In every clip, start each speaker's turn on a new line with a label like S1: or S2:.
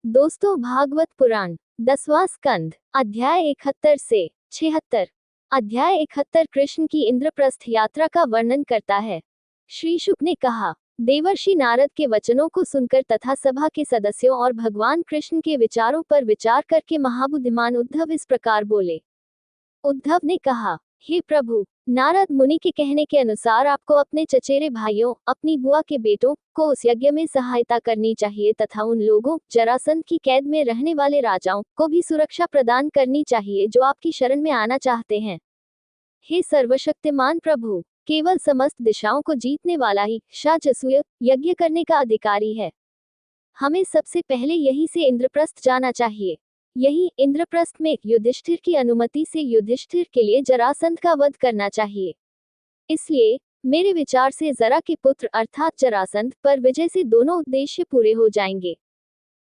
S1: दोस्तों, भागवत पुराण 10वां स्कंद अध्याय 71 से 76। अध्याय 71 कृष्ण की इंद्रप्रस्थ यात्रा का वर्णन करता है। श्री शुक ने कहा, देवर्षि नारद के वचनों को सुनकर तथा सभा के सदस्यों और भगवान कृष्ण के विचारों पर विचार करके महाबुद्धिमान उद्धव इस प्रकार बोले। उद्धव ने कहा, हे प्रभु, नारद मुनि के कहने के अनुसार आपको अपने चचेरे भाइयों, अपनी बुआ के बेटों को उस यज्ञ में सहायता करनी चाहिए तथा उन लोगों, जरासंध की कैद में रहने वाले राजाओं को भी सुरक्षा प्रदान करनी चाहिए जो आपकी शरण में आना चाहते हैं। हे सर्वशक्तिमान प्रभु, केवल समस्त दिशाओं को जीतने वाला ही शाजसूय यज्ञ करने का अधिकारी है। हमें सबसे पहले यहीं से इंद्रप्रस्थ जाना चाहिए। यही इंद्रप्रस्थ में युधिष्ठिर की अनुमति से युधिष्ठिर के लिए जरासंध का वध करना चाहिए। इसलिए मेरे विचार से जरा के पुत्र अर्थात जरासंध पर विजय से दोनों उद्देश्य पूरे हो जाएंगे।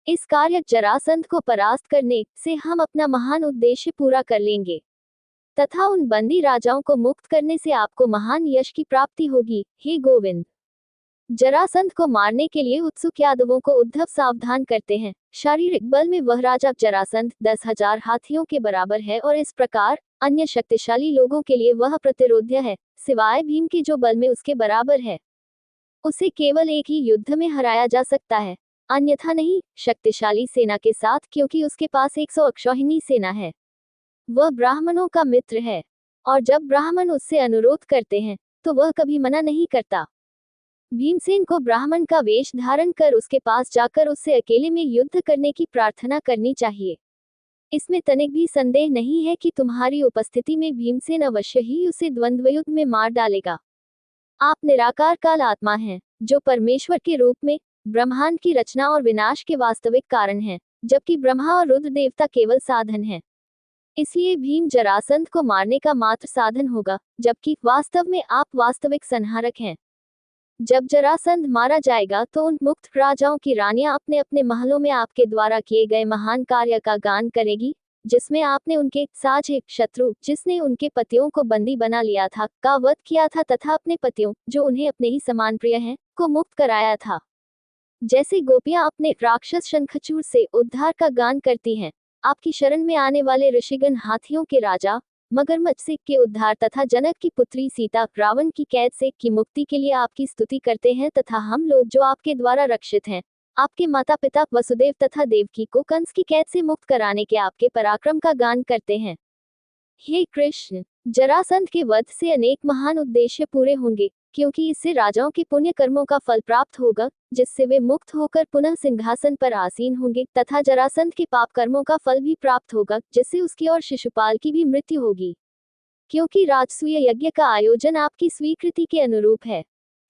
S1: इस कार्य जरासंध को परास्त करने से हम अपना महान उद्देश्य पूरा कर लेंगे तथा उन बंदी राजाओं को मुक्त करने से आपको महान यश की प्राप्ति होगी। हे गोविंद, जरासंध को मारने के लिए उत्सुक यादवों को उद्धव सावधान करते हैं। शारीरिक बल में वह राजा जरासंध 10,000 हाथियों के बराबर है और इस प्रकार अन्य शक्तिशाली लोगों के लिए वह प्रतिरोध्य है, सिवाय भीम के जो बल में उसके बराबर है। उसे केवल एक ही युद्ध में हराया जा सकता है, अन्यथा नहीं शक्तिशाली सेना के साथ, क्योंकि उसके पास 100 अक्षौहिणी सेना है। वह ब्राह्मणों का मित्र है और जब ब्राह्मण उससे अनुरोध करते हैं तो वह कभी मना नहीं करता। भीमसेन को ब्राह्मण का वेश धारण कर उसके पास जाकर उससे अकेले में युद्ध करने की प्रार्थना करनी चाहिए। इसमें तनिक भी संदेह नहीं है कि तुम्हारी उपस्थिति में भीमसेन अवश्य ही उसे द्वंद्वयुद्ध में मार डालेगा। आप निराकार काल आत्मा हैं, जो परमेश्वर के रूप में ब्रह्मांड की रचना और विनाश के वास्तविक कारण हैं, जबकि ब्रह्मा और रुद्र देवता केवल साधन हैं। इसलिए भीम जरासंध को मारने का मात्र साधन होगा, जबकि वास्तव में आप वास्तविक संहारक हैं। जब जरासंध मारा जाएगा तो उन मुक्त राजाओं की रानियां अपने अपने महलों में आपके द्वारा किए गए महान कार्य का गान करेगी, जिसमें आपने उनके साझे शत्रु, जिसने उनके पतियों को बंदी बना लिया था, का वध किया था तथा अपने पतियों, जो उन्हें अपने ही समान प्रिय हैं, को मुक्त कराया था। जैसे गोपियां अपने राक्षस शंखचूड़ से उद्धार का गान करती हैं, आपकी शरण में आने वाले ऋषिगण हाथियों के राजा मगरमच्छ से के उद्धार तथा जनक की पुत्री सीता रावण की कैद से की मुक्ति के लिए आपकी स्तुति करते हैं, तथा हम लोग जो आपके द्वारा रक्षित हैं, आपके माता पिता वसुदेव तथा देवकी को कंस की कैद से मुक्त कराने के आपके पराक्रम का गान करते हैं। हे कृष्ण, जरासंध के वध से अनेक महान उद्देश्य पूरे होंगे, क्योंकि इससे राजाओं के पुण्य कर्मों का फल प्राप्त होगा, जिससे वे मुक्त होकर पुनः सिंहासन पर आसीन होंगे, तथा जरासंध के पाप कर्मों का फल भी प्राप्त होगा, जिससे उसकी और शिशुपाल की भी मृत्यु होगी, क्योंकि राजसूय यज्ञ का आयोजन आपकी स्वीकृति के अनुरूप है।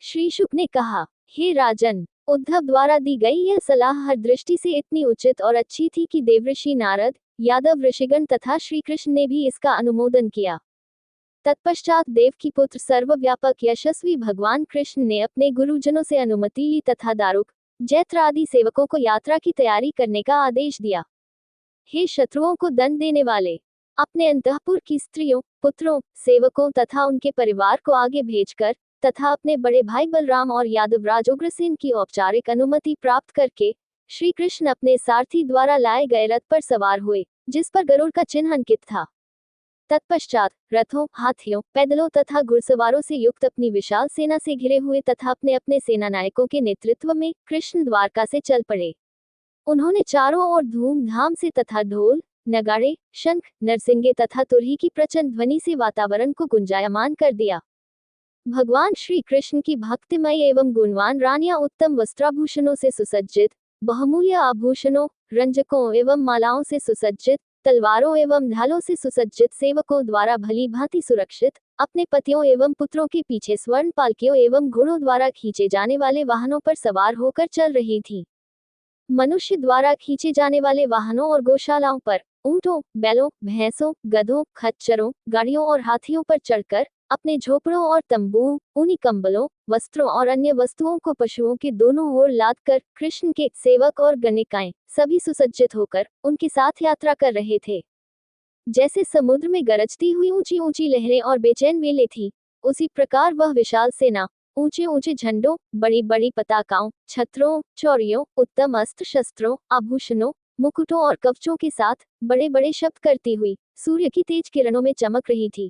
S1: श्री शुक ने कहा, हे राजन, उद्धव द्वारा दी गई यह सलाह हर दृष्टि से इतनी उचित और अच्छी थी कि देवऋषि नारद, यादव ऋषिगण तथा श्री कृष्ण ने भी इसका अनुमोदन किया। तत्पश्चात देव की पुत्र सर्वव्यापक यशस्वी भगवान कृष्ण ने अपने गुरुजनों से अनुमति ली तथा दारुक, जैत्र आदि सेवकों को यात्रा की तैयारी करने का आदेश दिया। हे शत्रुओं को दंड देने वाले, अपने अंतःपुर की स्त्रियों, पुत्रों, सेवकों तथा उनके परिवार को आगे भेजकर तथा अपने बड़े भाई बलराम और यादवराज उग्रसेन की औपचारिक अनुमति प्राप्त करके श्री कृष्ण अपने सारथी द्वारा लाए गए रथ पर सवार हुए, जिस पर गरुड़ का चिन्ह अंकित था। तत्पश्चात रथों, हाथियों, पैदलों तथा घुड़सवारों से युक्त अपनी विशाल सेना से घिरे हुए तथा अपने अपने सेनानायकों के नेतृत्व में कृष्ण द्वारका से चल पड़े। उन्होंने चारों ओर धूमधाम से तथा ढोल, नगाड़े, शंख, नरसिंगे तथा तुरही की प्रचंड ध्वनि से वातावरण को गुंजायमान कर दिया। भगवान श्री कृष्ण की भक्तिमय एवं गुणवान रानियां उत्तम वस्त्राभूषणों से सुसज्जित, बहुमूल्य आभूषणों, रंजकों एवं मालाओं से सुसज्जित, तलवारों एवं ढालों से सुसज्जित सेवकों द्वारा भली भांति सुरक्षित, अपने पतियों एवं पुत्रों के पीछे स्वर्ण पालकियों एवं घोड़ों द्वारा खींचे जाने वाले वाहनों पर सवार होकर चल रही थी। मनुष्य द्वारा खींचे जाने वाले वाहनों और गौशालाओं पर ऊंटों, बैलों, भैंसों, गधों, खच्चरों, गाड़ियों और हाथियों पर चढ़कर अपने झोपड़ों और तंबुओं, ऊनी कंबलों, वस्त्रों और अन्य वस्तुओं को पशुओं के दोनों ओर लादकर कृष्ण के सेवक और गणिकाएं सभी सुसज्जित होकर उनके साथ यात्रा कर रहे थे। जैसे समुद्र में गरजती हुई ऊंची ऊंची लहरें और बेचैन वेले थी, उसी प्रकार वह विशाल सेना ऊंचे ऊंचे झंडों, बड़ी बड़ी पताकाओं, छत्रों, चौरियों, उत्तम अस्त्र शस्त्रों, आभूषणों, मुकुटों और कवचों के साथ बड़े बड़े शब्द करती हुई सूर्य की तेज किरणों में चमक रही थी।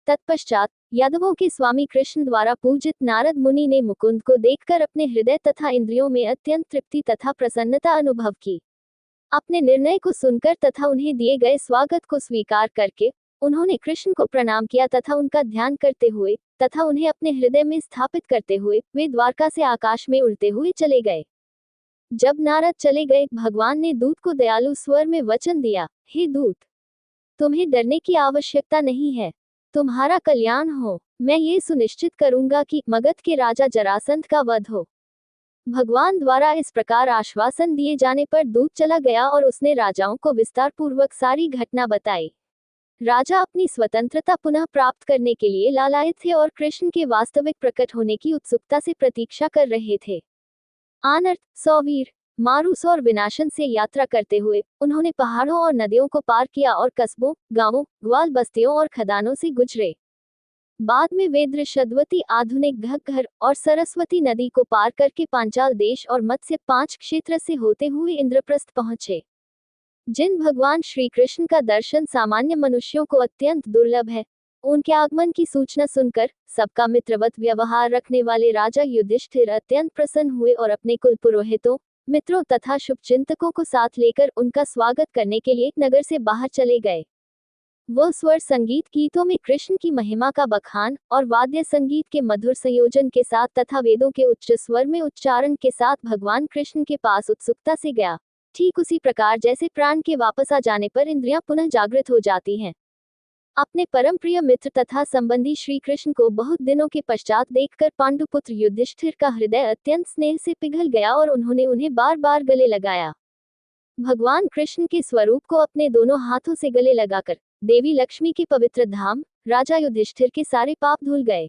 S1: तत्पश्चात यादवों के स्वामी कृष्ण द्वारा पूजित नारद मुनि ने मुकुंद को देखकर अपने हृदय तथा इंद्रियों में अत्यंत तृप्ति तथा प्रसन्नता अनुभव की। अपने निर्णय को सुनकर तथा उन्हें दिए गए स्वागत को स्वीकार करके उन्होंने कृष्ण को प्रणाम किया तथा उनका ध्यान करते हुए तथा उन्हें अपने हृदय में स्थापित करते हुए वे द्वारका से आकाश में उड़ते हुए चले गए। जब नारद चले गए, भगवान ने दूत को दयालु स्वर में वचन दिया, हे दूत, तुम्हें डरने की आवश्यकता नहीं है, तुम्हारा कल्याण हो। मैं ये सुनिश्चित करूंगा कि मगध के राजा जरासंध का वध हो। भगवान द्वारा इस प्रकार आश्वासन दिए जाने पर दूत चला गया और उसने राजाओं को विस्तार पूर्वक सारी घटना बताई। राजा अपनी स्वतंत्रता पुनः प्राप्त करने के लिए लालायित थे और कृष्ण के वास्तविक प्रकट होने की उत्सुकता से प्रतीक्षा कर रहे थे। आनर्त, सौवीर, मारूस और विनाशन से यात्रा करते हुए उन्होंने पहाड़ों और नदियों को पार किया और कस्बों, गांवों, ग्वाल बस्तियों और खदानों से गुजरे। बाद में वे दृश्यद्वती, आधुनिक घग्घर और सरस्वती नदी को पार करके पांचाल देश और मत्स्य 5 क्षेत्र से होते हुए इंद्रप्रस्थ पहुंचे। जिन भगवान श्री कृष्ण का दर्शन सामान्य मनुष्यों को अत्यंत दुर्लभ है, उनके आगमन की सूचना सुनकर सबका मित्रवत व्यवहार रखने वाले राजा युधिष्ठिर अत्यंत प्रसन्न हुए और अपने कुल पुरोहितों, मित्रों तथा शुभचिंतकों को साथ लेकर उनका स्वागत करने के लिए नगर से बाहर चले गए। वह स्वर संगीत गीतों में कृष्ण की महिमा का बखान और वाद्य संगीत के मधुर संयोजन के साथ तथा वेदों के उच्च स्वर में उच्चारण के साथ भगवान कृष्ण के पास उत्सुकता से गया, ठीक उसी प्रकार जैसे प्राण के वापस आ जाने पर इंद्रियां पुनः जागृत हो जाती हैं। अपने परम प्रिय मित्र तथा संबंधी श्री कृष्ण को बहुत दिनों के पश्चात देखकर पांडुपुत्र युधिष्ठिर का हृदय अत्यंत स्नेह से पिघल गया और उन्होंने उन्हें बार बार गले लगाया। भगवान कृष्ण के स्वरूप को अपने दोनों हाथों से गले लगाकर देवी लक्ष्मी के पवित्र धाम राजा युधिष्ठिर के सारे पाप धुल गए।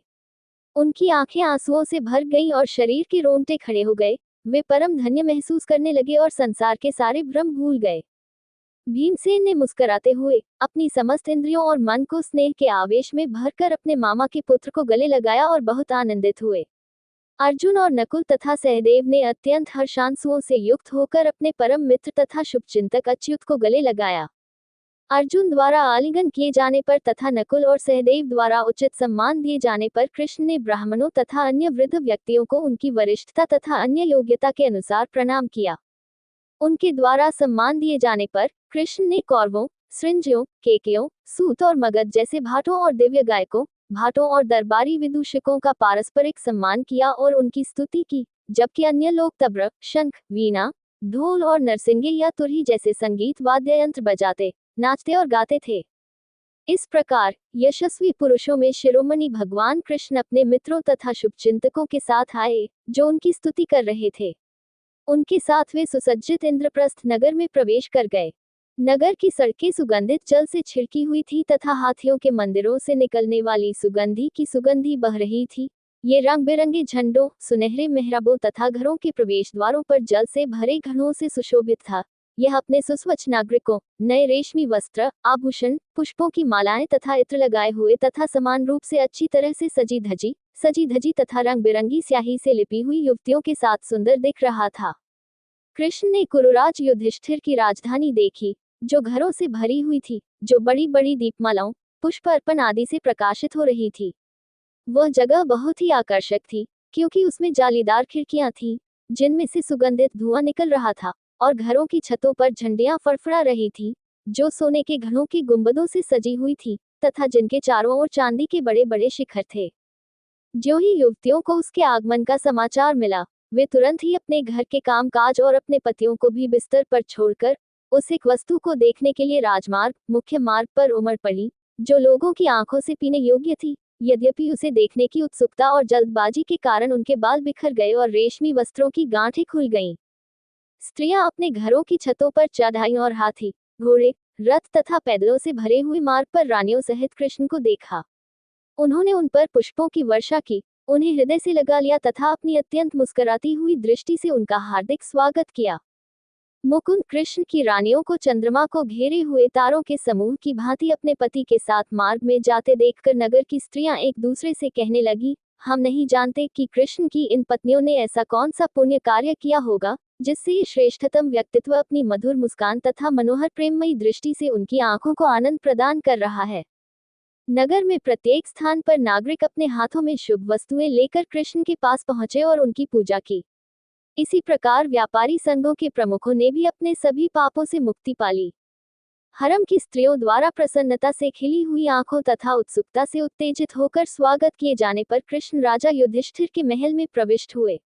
S1: उनकी आंखें आंसुओं से भर गईं और शरीर के रोंगटे खड़े हो गए। वे परम धन्य महसूस करने लगे और संसार के सारे भ्रम भूल गए। भीमसेन ने मुस्कुराते हुए अपनी समस्त इंद्रियों और मन को स्नेह के आवेश में भरकर अपने मामा के पुत्र को गले लगाया और बहुत आनंदित हुए। अर्जुन और नकुल तथा सहदेव ने अत्यंत हर्षांसुओं से युक्त होकर अपने परम मित्र तथा शुभचिंतक अच्युत को गले लगाया। अर्जुन द्वारा आलिंगन किए जाने पर तथा नकुल और सहदेव द्वारा उचित सम्मान दिए जाने पर कृष्ण ने ब्राह्मणों तथा अन्य वृद्ध व्यक्तियों को उनकी वरिष्ठता तथा अन्य योग्यता के अनुसार प्रणाम किया। उनके द्वारा सम्मान दिए जाने पर कृष्ण ने कौरवों, सृंजियों, केकयों, सूत और मगध जैसे भाटों और दिव्य गायकों, भाटों और दरबारी विदूषकों का पारस्परिक सम्मान किया और उनकी स्तुति की, जबकि अन्य लोग तबला, शंख, वीणा, ढोल और नरसिंगे या तुरही जैसे संगीत वाद्य यंत्र बजाते, नाचते और गाते थे। इस प्रकार यशस्वी पुरुषों में शिरोमणि भगवान कृष्ण अपने मित्रों तथा शुभचिंतकों के साथ आए, जो उनकी स्तुति कर रहे थे। उनके साथ वे सुसज्जित इंद्रप्रस्थ नगर में प्रवेश कर गए। नगर की सड़कें सुगंधित जल से छिड़की हुई थी तथा हाथियों के मंदिरों से निकलने वाली सुगंधी बह रही थी। ये रंग बिरंगे झंडों, सुनहरे मेहराबों तथा घरों के प्रवेश द्वारों पर जल से भरे घड़ों से सुशोभित था। यह अपने सुस्वच्छ नागरिकों, नए रेशमी वस्त्र, आभूषण, पुष्पों की मालाएं तथा इत्र लगाए हुए तथा समान रूप से अच्छी तरह से सजी धजी तथा रंग बिरंगी स्याही से लिपी हुई युवतियों के साथ सुंदर दिख रहा था। कृष्ण ने कुरुराज युधिष्ठिर की राजधानी देखी, जो घरों से भरी हुई थी, जो बड़ी बड़ी दीपमालाओं, पुष्प अर्पण आदि से प्रकाशित हो रही थी। वह जगह बहुत ही आकर्षक थी, क्योंकि उसमें जालीदार खिड़कियां थीं, जिनमें से सुगंधित धुआं निकल रहा था, और घरों की छतों पर झंडियां फड़फड़ा रही थीं, जो सोने के घड़ों के गुंबदों से सजी हुई थी, तथा जिनके चारों ओर चांदी के बड़े बड़े शिखर थे। ज्यों ही युवतियों को उसके आगमन का समाचार मिला, वे तुरंत ही अपने घर के कामकाज और अपने पतियों को भी बिस्तर पर छोड़कर उस एक वस्तु को देखने के लिए राजमार्ग, मुख्य मार्ग पर उमड़ पड़ी, जो लोगों की आंखों से पीने योग्य थी। यद्यपि उसे देखने की उत्सुकता और जल्दबाजी के कारण उनके बाल बिखर गए और रेशमी वस्त्रों की गांठें खुल गईं। स्त्रियां अपने घरों की छतों पर चढ़ाई और हाथी, घोड़े, रथ तथा पैदलों से भरे हुए मार्ग पर रानियों सहित कृष्ण को देखा। उन्होंने उन पर पुष्पों की वर्षा की, उन्हें हृदय से लगा लिया तथा अपनी अत्यंत मुस्कुराती हुई दृष्टि से उनका हार्दिक स्वागत किया। मुकुंद कृष्ण की रानियों को चंद्रमा को घेरे हुए तारों के समूह की भांति अपने पति के साथ मार्ग में जाते देखकर नगर की स्त्रियां एक दूसरे से कहने लगी, हम नहीं जानते कि कृष्ण की इन पत्नियों ने ऐसा कौन सा पुण्य कार्य किया होगा जिससे ये श्रेष्ठतम व्यक्तित्व अपनी मधुर मुस्कान तथा मनोहर प्रेममयी दृष्टि से उनकी आंखों को आनंद प्रदान कर रहा है। नगर में प्रत्येक स्थान पर नागरिक अपने हाथों में शुभ वस्तुएं लेकर कृष्ण के पास पहुंचे और उनकी पूजा की। इसी प्रकार व्यापारी संघों के प्रमुखों ने भी अपने सभी पापों से मुक्ति पाली। हरम की स्त्रियों द्वारा प्रसन्नता से खिली हुई आंखों तथा उत्सुकता से उत्तेजित होकर स्वागत किए जाने पर कृष्ण राजा युधिष्ठिर के महल में प्रविष्ट हुए।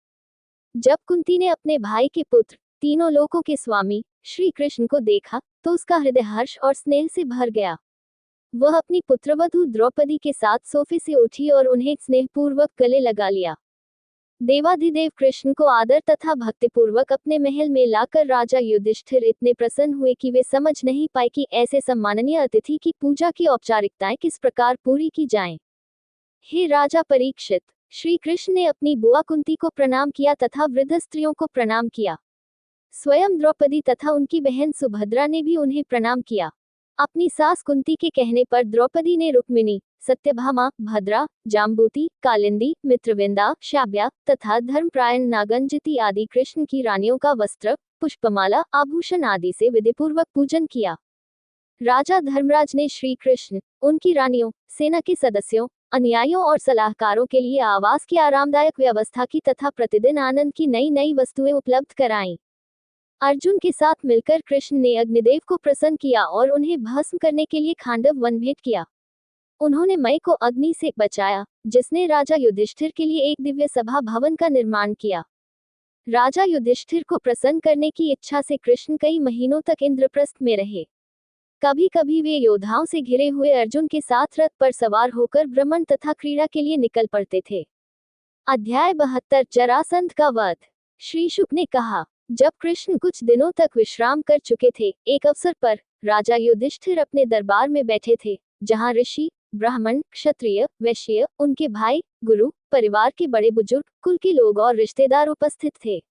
S1: जब कुंती ने अपने भाई के पुत्र, तीनों लोकों के स्वामी श्री कृष्ण को देखा तो उसका हृदय हर्ष और स्नेह से भर गया। वह अपनी पुत्रवधू द्रौपदी के साथ सोफे से उठी और उन्हें स्नेहपूर्वक गले लगा लिया। देवाधिदेव कृष्ण को आदर तथा भक्तिपूर्वक अपने महल में लाकर राजा युधिष्ठिर इतने प्रसन्न हुए कि वे समझ नहीं पाए कि ऐसे सम्माननीय अतिथि की पूजा की औपचारिकताएं किस प्रकार पूरी की जाएं। हे राजा परीक्षित, श्री कृष्ण ने अपनी बुआ कुंती को प्रणाम किया तथा वृद्ध स्त्रियों को प्रणाम किया। स्वयं द्रौपदी तथा उनकी बहन सुभद्रा ने भी उन्हें प्रणाम किया। अपनी सास कुंती के कहने पर द्रौपदी ने रुक्मिणी, सत्यभामा, भद्रा, जाम्बूति, कालिंदी, मित्रविंदा, शाब्या तथा धर्मप्रायण नागंजति आदि कृष्ण की रानियों का वस्त्र, पुष्पमाला, आभूषण आदि से विधिपूर्वक पूजन किया। राजा धर्मराज ने श्री कृष्ण, उनकी रानियों, सेना के सदस्यों, अनुयायियों और सलाहकारों के लिए आवास की आरामदायक व्यवस्था की तथा प्रतिदिन आनंद की नई नई वस्तुएं उपलब्ध कराईं। अर्जुन के साथ मिलकर कृष्ण ने अग्निदेव को प्रसन्न किया और उन्हें भस्म करने के लिए खांडव वन भेंट किया। उन्होंने मई को अग्नि से बचाया, जिसने राजा युधिष्ठिर के लिए एक दिव्य सभा भवन का निर्माण किया। राजा युधिष्ठिर को प्रसन्न करने की इच्छा से कृष्ण कई महीनों तक इंद्रप्रस्थ में रहे। कभी कभी वे योद्धाओं से घिरे हुए अर्जुन के साथ रथ पर सवार होकर भ्रमण तथा क्रीड़ा के लिए निकल पड़ते थे। अध्याय 72 जरासंध का वध। श्री शुक ने कहा, जब कृष्ण कुछ दिनों तक विश्राम कर चुके थे, एक अवसर पर राजा युधिष्ठिर अपने दरबार में बैठे थे, जहां ऋषि, ब्राह्मण, क्षत्रिय, वैश्य, उनके भाई, गुरु, परिवार के बड़े बुजुर्ग, कुल के लोग और रिश्तेदार उपस्थित थे।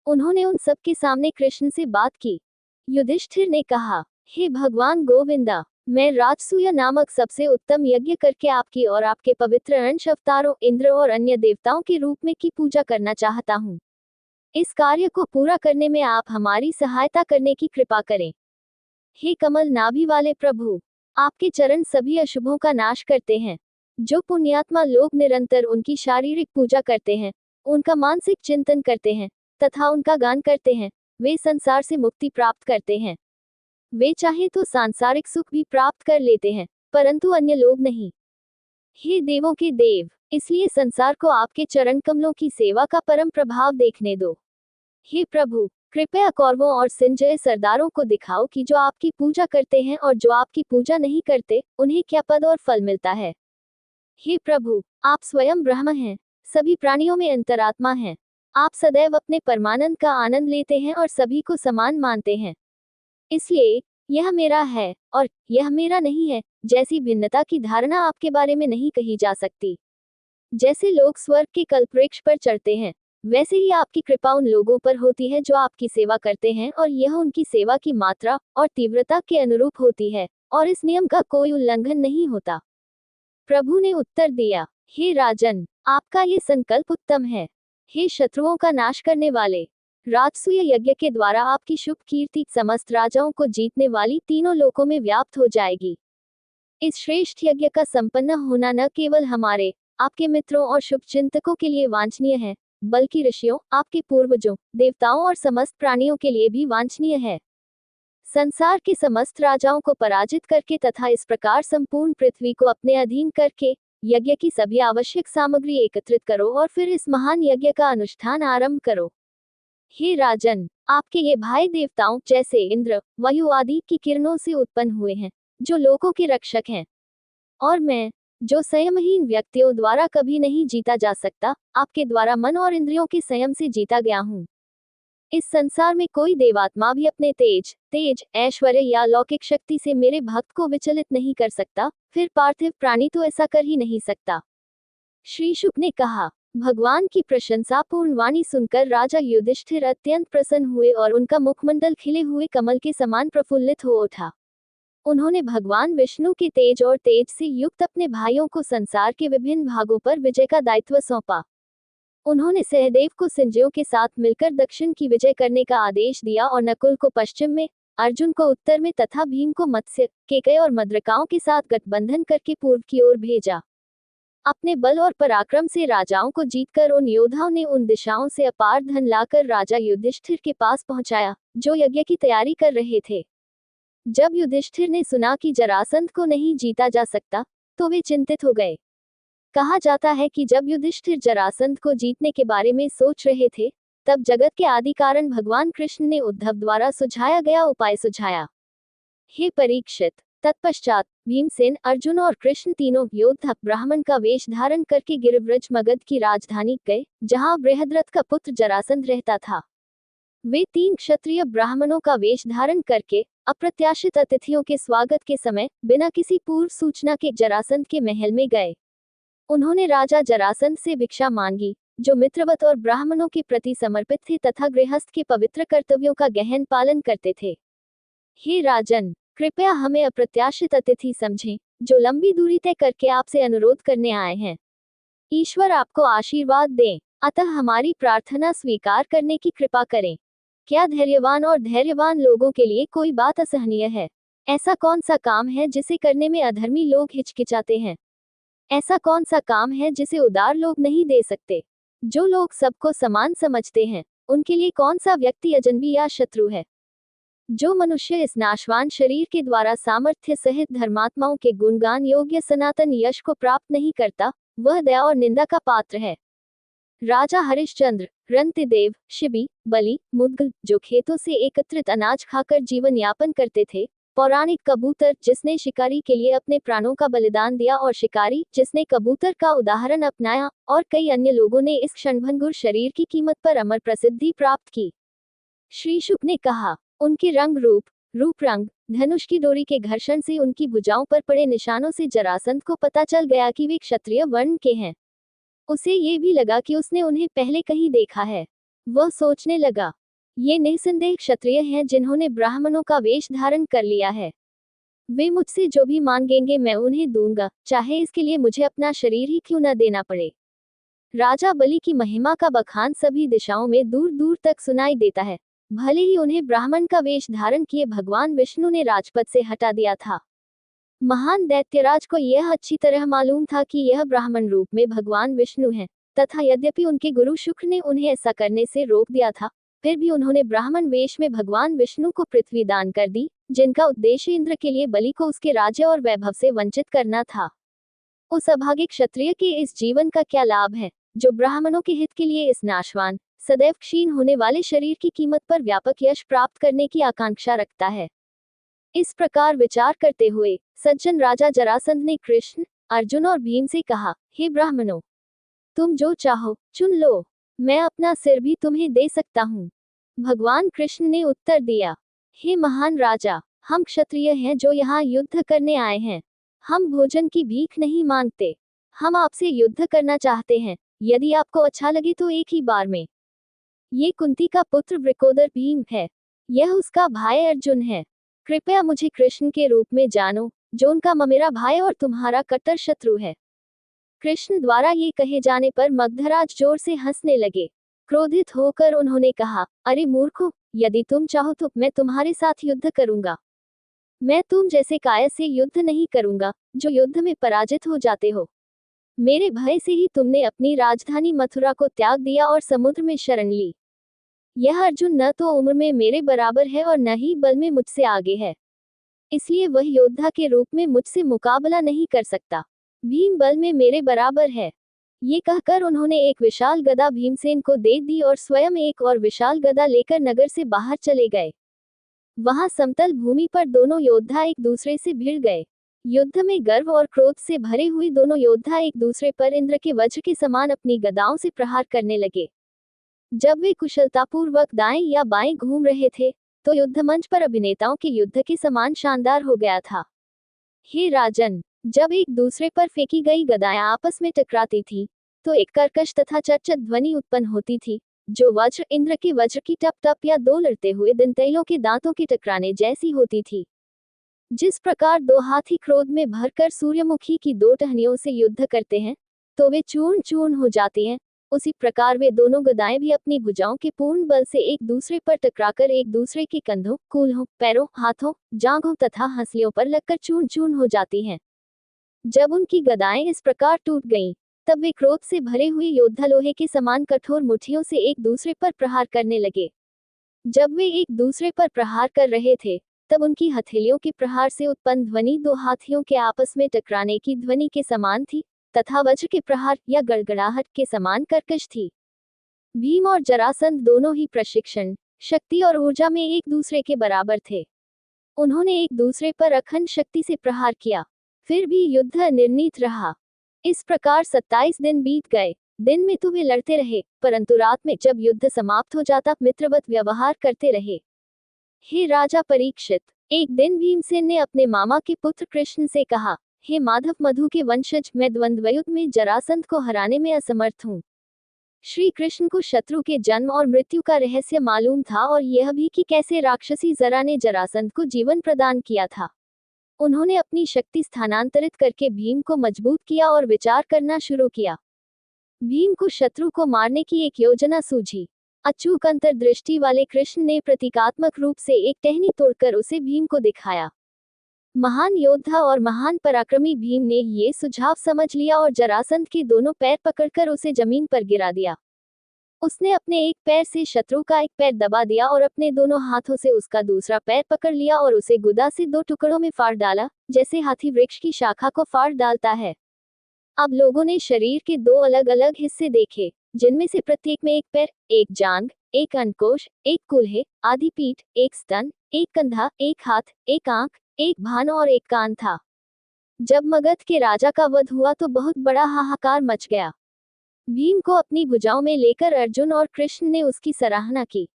S1: उन्होंने उन सब के सामने कृष्ण से बात की। युधिष्ठिर ने कहा, हे भगवान गोविंदा, मैं राजसूय नामक सबसे उत्तम यज्ञ करके आपकी और आपके पवित्र अंश अवतारों इंद्र और अन्य देवताओं के रूप में की पूजा करना चाहता हूँ। इस कार्य को पूरा करने में आप हमारी सहायता करने की कृपा करें। हे कमल नाभि वाले प्रभु, आपके चरण सभी अशुभों का नाश करते हैं। जो पुण्यात्मा लोग निरंतर उनकी शारीरिक पूजा करते हैं, उनका मानसिक चिंतन करते हैं तथा उनका गान करते हैं, वे संसार से मुक्ति प्राप्त करते हैं। वे चाहे तो सांसारिक सुख भी प्राप्त कर लेते हैं, परंतु अन्य लोग नहीं। हे देवों के देव, इसलिए संसार को आपके चरण कमलों की सेवा का परम प्रभाव देखने दो। हे प्रभु, कृपया कौरवों और संजय सरदारों को दिखाओ कि जो आपकी पूजा करते हैं और जो आपकी पूजा नहीं करते, उन्हें क्या पद और फल मिलता है। हे प्रभु, आप स्वयं ब्रह्म हैं, सभी प्राणियों में अंतरात्मा हैं। आप सदैव अपने परमानंद का आनंद लेते हैं और सभी को समान मानते हैं। इसलिए यह मेरा है और यह मेरा नहीं है जैसी भिन्नता की धारणा आपके बारे में नहीं कही जा सकती। जैसे लोग स्वर्ग के कल्पवृक्ष पर चढ़ते हैं, वैसे ही आपकी कृपा उन लोगों पर होती है जो आपकी सेवा करते हैं, और यह उनकी सेवा की मात्रा और तीव्रता के अनुरूप होती है, और इस नियम का कोई उल्लंघन नहीं होता। प्रभु ने उत्तर दिया, हे राजन, आपका ये संकल्प उत्तम है। हे शत्रुओं का नाश करने वाले, राजसूय यज्ञ के द्वारा आपकी शुभ कीर्ति समस्त राजाओं को जीतने वाली तीनों लोकों में व्याप्त हो जाएगी। इस श्रेष्ठ यज्ञ का संपन्न होना न केवल हमारे, आपके मित्रों और शुभ चिंतकों के लिए वांछनीय है, बल्कि ऋषियों, आपके पूर्वजों, देवताओं और समस्त प्राणियों के लिए भी वांछनीय है। संसार के समस्त राजाओं को पराजित करके तथा इस प्रकार संपूर्ण पृथ्वी को अपने अधीन करके यज्ञ की सभी आवश्यक सामग्री एकत्रित करो और फिर इस महान यज्ञ का अनुष्ठान आरंभ करो। हे राजन, आपके ये भाई देवताओं जैसे इंद्र, वायु आदि की किरणों से उत्पन्न हुए हैं, जो लोकों के रक्षक हैं, और मैं, जो संयमहीन व्यक्तियों द्वारा कभी नहीं जीता जा सकता, आपके द्वारा मन और इंद्रियों के संयम से जीता गया हूँ। इस संसार में कोई देवात्मा भी अपने तेज, ऐश्वर्य या लौकिक शक्ति से मेरे भक्त को विचलित नहीं कर सकता, फिर पार्थिव प्राणी तो ऐसा कर ही नहीं सकता। श्री शुक ने कहा, भगवान की प्रशंसापूर्ण वाणी सुनकर राजा युधिष्ठिर अत्यंत प्रसन्न हुए और उनका मुखमंडल खिले हुए कमल के समान प्रफुल्लित हो उठा। उन्होंने भगवान विष्णु के तेज और तेज से युक्त अपने भाइयों को संसार के विभिन्न भागों पर विजय का दायित्व सौंपा। उन्होंने सहदेव को सिंजयों के साथ मिलकर दक्षिण की विजय करने का आदेश दिया और नकुल को पश्चिम में, अर्जुन को उत्तर में तथा भीम को मत्स्य, केकय और मद्रकाओं के साथ गठबंधन करके पूर्व की ओर भेजा। अपने बल और पराक्रम से राजाओं को जीतकर उन योद्धाओं ने उन दिशाओं से अपार धन लाकर राजा युधिष्ठिर के पास पहुंचाया, जो यज्ञ की तैयारी कर रहे थे। जब युधिष्ठिर ने सुना कि जरासंध को नहीं जीता जा सकता, तो वे चिंतित हो गए। कहा जाता है कि जब युधिष्ठिर जरासंध को जीतने के बारे में सोच रहे थे, तब जगत के आदि कारण भगवान कृष्ण ने उद्धव द्वारा सुझाया गया उपाय सुझाया। हे परीक्षित, तत्पश्चात भीमसेन, अर्जुन और कृष्ण तीनों योद्धा ब्राह्मण का वेश धारण करके गिरिव्रज मगध की राजधानी गए, जहां बृहद्रथ का पुत्र जरासंध रहता था। वे 3 क्षत्रिय ब्राह्मणों का वेश धारण करके अप्रत्याशित अतिथियों के स्वागत के समय बिना किसी पूर्व सूचना के जरासंध के महल में गए। उन्होंने राजा जरासंध से भिक्षा मांगी, जो मित्रवत और ब्राह्मणों के प्रति समर्पित थे तथा गृहस्थ के पवित्र कर्तव्यों का गहन पालन करते थे। हे राजन, कृपया हमें अप्रत्याशित अतिथि समझें, जो लंबी दूरी तय करके आपसे अनुरोध करने आए हैं। ईश्वर आपको आशीर्वाद दें, अतः हमारी प्रार्थना स्वीकार करने की कृपा करें। क्या धैर्यवान और धैर्यवान लोगों के लिए कोई बात असहनीय है? ऐसा कौन सा काम है जिसे करने में अधर्मी लोग हिचकिचाते हैं? ऐसा कौन सा काम है जिसे उदार लोग नहीं दे सकते? जो लोग सबको समान समझते हैं, उनके लिए कौन सा व्यक्ति अजनबी या शत्रु है? जो मनुष्य इस नाशवान शरीर के द्वारा सामर्थ्य सहित धर्मात्माओं के गुणगान योग्य सनातन यश को प्राप्त नहीं करता, वह दया और निंदा का पात्र है। राजा हरिश्चंद्र, रंतिदेव, शिबी, बलि, मुद्गल, जो खेतों से एकत्रित अनाज खाकर जीवन यापन करते थे, पौराणिक कबूतर, जिसने शिकारी के लिए अपने प्राणों का बलिदान दिया और शिकारी, जिसने कबूतर का उदाहरण अपनाया, और कई अन्य लोगों ने इस क्षणभंगुर शरीर की कीमत पर अमर प्रसिद्धि प्राप्त की। श्री शुक ने कहा, उनके रंग रूप रंग, धनुष की डोरी के घर्षण से उनकी भुजाओं पर पड़े निशानों से जरासंध को पता चल गया कि वे क्षत्रिय वर्ण के हैं। उसे ये भी लगा कि उसने उन्हें पहले कहीं देखा है। वह सोचने लगा, ये निसंदेह क्षत्रिय हैं जिन्होंने ब्राह्मणों का वेश धारण कर लिया है। वे मुझसे जो भी मांगेंगे मैं उन्हें दूंगा, चाहे इसके लिए मुझे अपना शरीर ही क्यों न देना पड़े। राजा बलि की महिमा का बखान सभी दिशाओं में दूर दूर तक सुनाई देता है। भले ही उन्हें ब्राह्मण का वेश धारण किए भगवान विष्णु ने राजपद से हटा दिया था, महान दैत्यराज को यह अच्छी तरह मालूम था कि यह ब्राह्मण रूप में भगवान विष्णु हैं, तथा यद्यपि उनके गुरु शुक्र ने उन्हें ऐसा करने से रोक दिया था, फिर भी उन्होंने ब्राह्मण वेश में भगवान विष्णु को पृथ्वी दान कर दी, जिनका उद्देश्य इंद्र के लिए बलि को उसके राज्य और वैभव से वंचित करना था। उस अभागे क्षत्रिय के इस जीवन का क्या लाभ है, जो ब्राह्मणों के हित के लिए इस नाशवान, सदैव क्षीण होने वाले शरीर की कीमत पर व्यापक यश प्राप्त करने की आकांक्षा रखता है। इस प्रकार विचार करते हुए सज्जन राजा जरासंध ने कृष्ण, अर्जुन और भीम से कहा, हे ब्राह्मणों, तुम जो चाहो चुन लो, मैं अपना सिर भी तुम्हें दे सकता हूँ। भगवान कृष्ण ने उत्तर दिया, हे महान राजा, हम क्षत्रिय हैं जो यहाँ युद्ध करने आए हैं। हम भोजन की भीख नहीं मांगते, हम आपसे युद्ध करना चाहते हैं। यदि आपको अच्छा लगे तो एक ही बार में। ये कुंती का पुत्र वृकोदर भीम है, यह उसका भाई अर्जुन है। कृपया मुझे कृष्ण के रूप में जानो, जो उनका ममेरा भाई और तुम्हारा कट्टर शत्रु है। कृष्ण द्वारा ये कहे जाने पर मगधराज जोर से हंसने लगे। क्रोधित होकर उन्होंने कहा, अरे मूर्खों, यदि तुम चाहो तो मैं तुम्हारे साथ युद्ध करूंगा। मैं तुम जैसे कायर से युद्ध नहीं करूंगा, जो युद्ध में पराजित हो जाते हो। मेरे भय से ही तुमने अपनी राजधानी मथुरा को त्याग दिया और समुद्र में शरण ली। यह अर्जुन न तो उम्र में मेरे बराबर है और न ही बल में मुझसे आगे है, इसलिए वह योद्धा के रूप में मुझसे मुकाबला नहीं कर सकता। भीम बल में मेरे बराबर है। ये कहकर उन्होंने एक विशाल गदा भीमसेन को दे दी और स्वयं एक और विशाल गदा लेकर नगर से बाहर चले गए। वहां समतल भूमि पर दोनों योद्धा एक दूसरे से भिड़ गए। युद्ध में गर्व और क्रोध से भरे हुए दोनों योद्धा एक दूसरे पर इंद्र के वज्र के समान अपनी गदाओं से प्रहार करने लगे। जब वे कुशलतापूर्वक दाएं या बाएं घूम रहे थे, तो युद्ध मंच पर अभिनेताओं के युद्ध के समान शानदार हो गया था। हे राजन, जब एक दूसरे पर फेंकी गई गदाएं आपस में टकराती थी, तो एक कर्कश तथा चटचट ध्वनि उत्पन्न होती थी, जो वज्र इंद्र के वज्र की टप टप या दो लड़ते हुए दंतैलों के दांतों के टकराने जैसी होती थी। जिस प्रकार दो हाथी क्रोध में भरकर सूर्यमुखी की दो टहनियों से युद्ध करते हैं तो वे चूर्ण चूर्ण हो जाती हैं, उसी प्रकार वे दोनों गदाएं भी अपनी भुजाओं के पूर्ण बल से एक दूसरे पर टकराकर एक दूसरे के कंधों, कूल्हों, पैरों, हाथों, जांघों तथा हंसलियों पर लगकर चूर्ण चूर्ण हो जाती हैं। जब उनकी गदाएं इस प्रकार टूट गईं, तब वे क्रोध से भरे हुए योद्धा लोहे के समान कठोर मुट्ठियों से एक दूसरे पर प्रहार करने लगे। जब वे एक दूसरे पर प्रहार कर रहे थे, तब उनकी हथेलियों के प्रहार से उत्पन्न ध्वनि दो हाथियों के आपस में टकराने की ध्वनि के समान थी तथा वज्र के प्रहार या गड़गड़ाहट के समान कर्कश थी। भीम और जरासंध दोनों ही प्रशिक्षण, शक्ति और ऊर्जा में एक दूसरे के बराबर थे। उन्होंने एक दूसरे पर अखंड शक्ति से प्रहार किया, फिर भी युद्ध अनिर्णीत रहा। इस प्रकार 27 दिन बीत गए। दिन में तो वे लड़ते रहे, परंतु रात में जब युद्ध समाप्त हो जाता मित्रवत व्यवहार करते रहे। हे राजा परीक्षित, एक दिन भीमसेन ने अपने मामा के पुत्र कृष्ण से कहा, हे माधव मधु के वंशज, मैं द्वंद्वयुद्ध में जरासंध को हराने में असमर्थ हूँ। श्री कृष्ण को शत्रु के जन्म और मृत्यु का रहस्य मालूम था और यह भी कि कैसे राक्षसी जरा ने जरासंध को जीवन प्रदान किया था। उन्होंने अपनी शक्ति स्थानांतरित करके भीम को मजबूत किया और विचार करना शुरू किया। भीम को शत्रु को मारने की एक योजना सूझी। अचूक अंतर्दृष्टि वाले कृष्ण ने प्रतीकात्मक रूप से एक टहनी तोड़कर उसे भीम को दिखाया। महान योद्धा और महान पराक्रमी भीम ने ये सुझाव समझ लिया और जरासंध के दोनों पैर पकड़कर उसे जमीन पर गिरा दिया। उसने अपने एक पैर से शत्रु का एक पैर दबा दिया और अपने दोनों हाथों से उसका दूसरा पैर पकड़ लिया और उसे गुदा से दो टुकड़ों में फाड़ डाला, जैसे हाथी वृक्ष की शाखा को फाड़ डालता है। अब लोगों ने शरीर के दो अलग अलग हिस्से देखे, जिनमें से प्रत्येक में एक पैर, एक जांघ, एक अंडकोश, एक कूल्हे, आधी पीठ, एक स्तन, एक कंधा, एक हाथ, एक आंख, एक भान और एक कान था। जब मगध के राजा का वध हुआ तो बहुत बड़ा हाहाकार मच गया। भीम को अपनी भुजाओं में लेकर अर्जुन और कृष्ण ने उसकी सराहना की।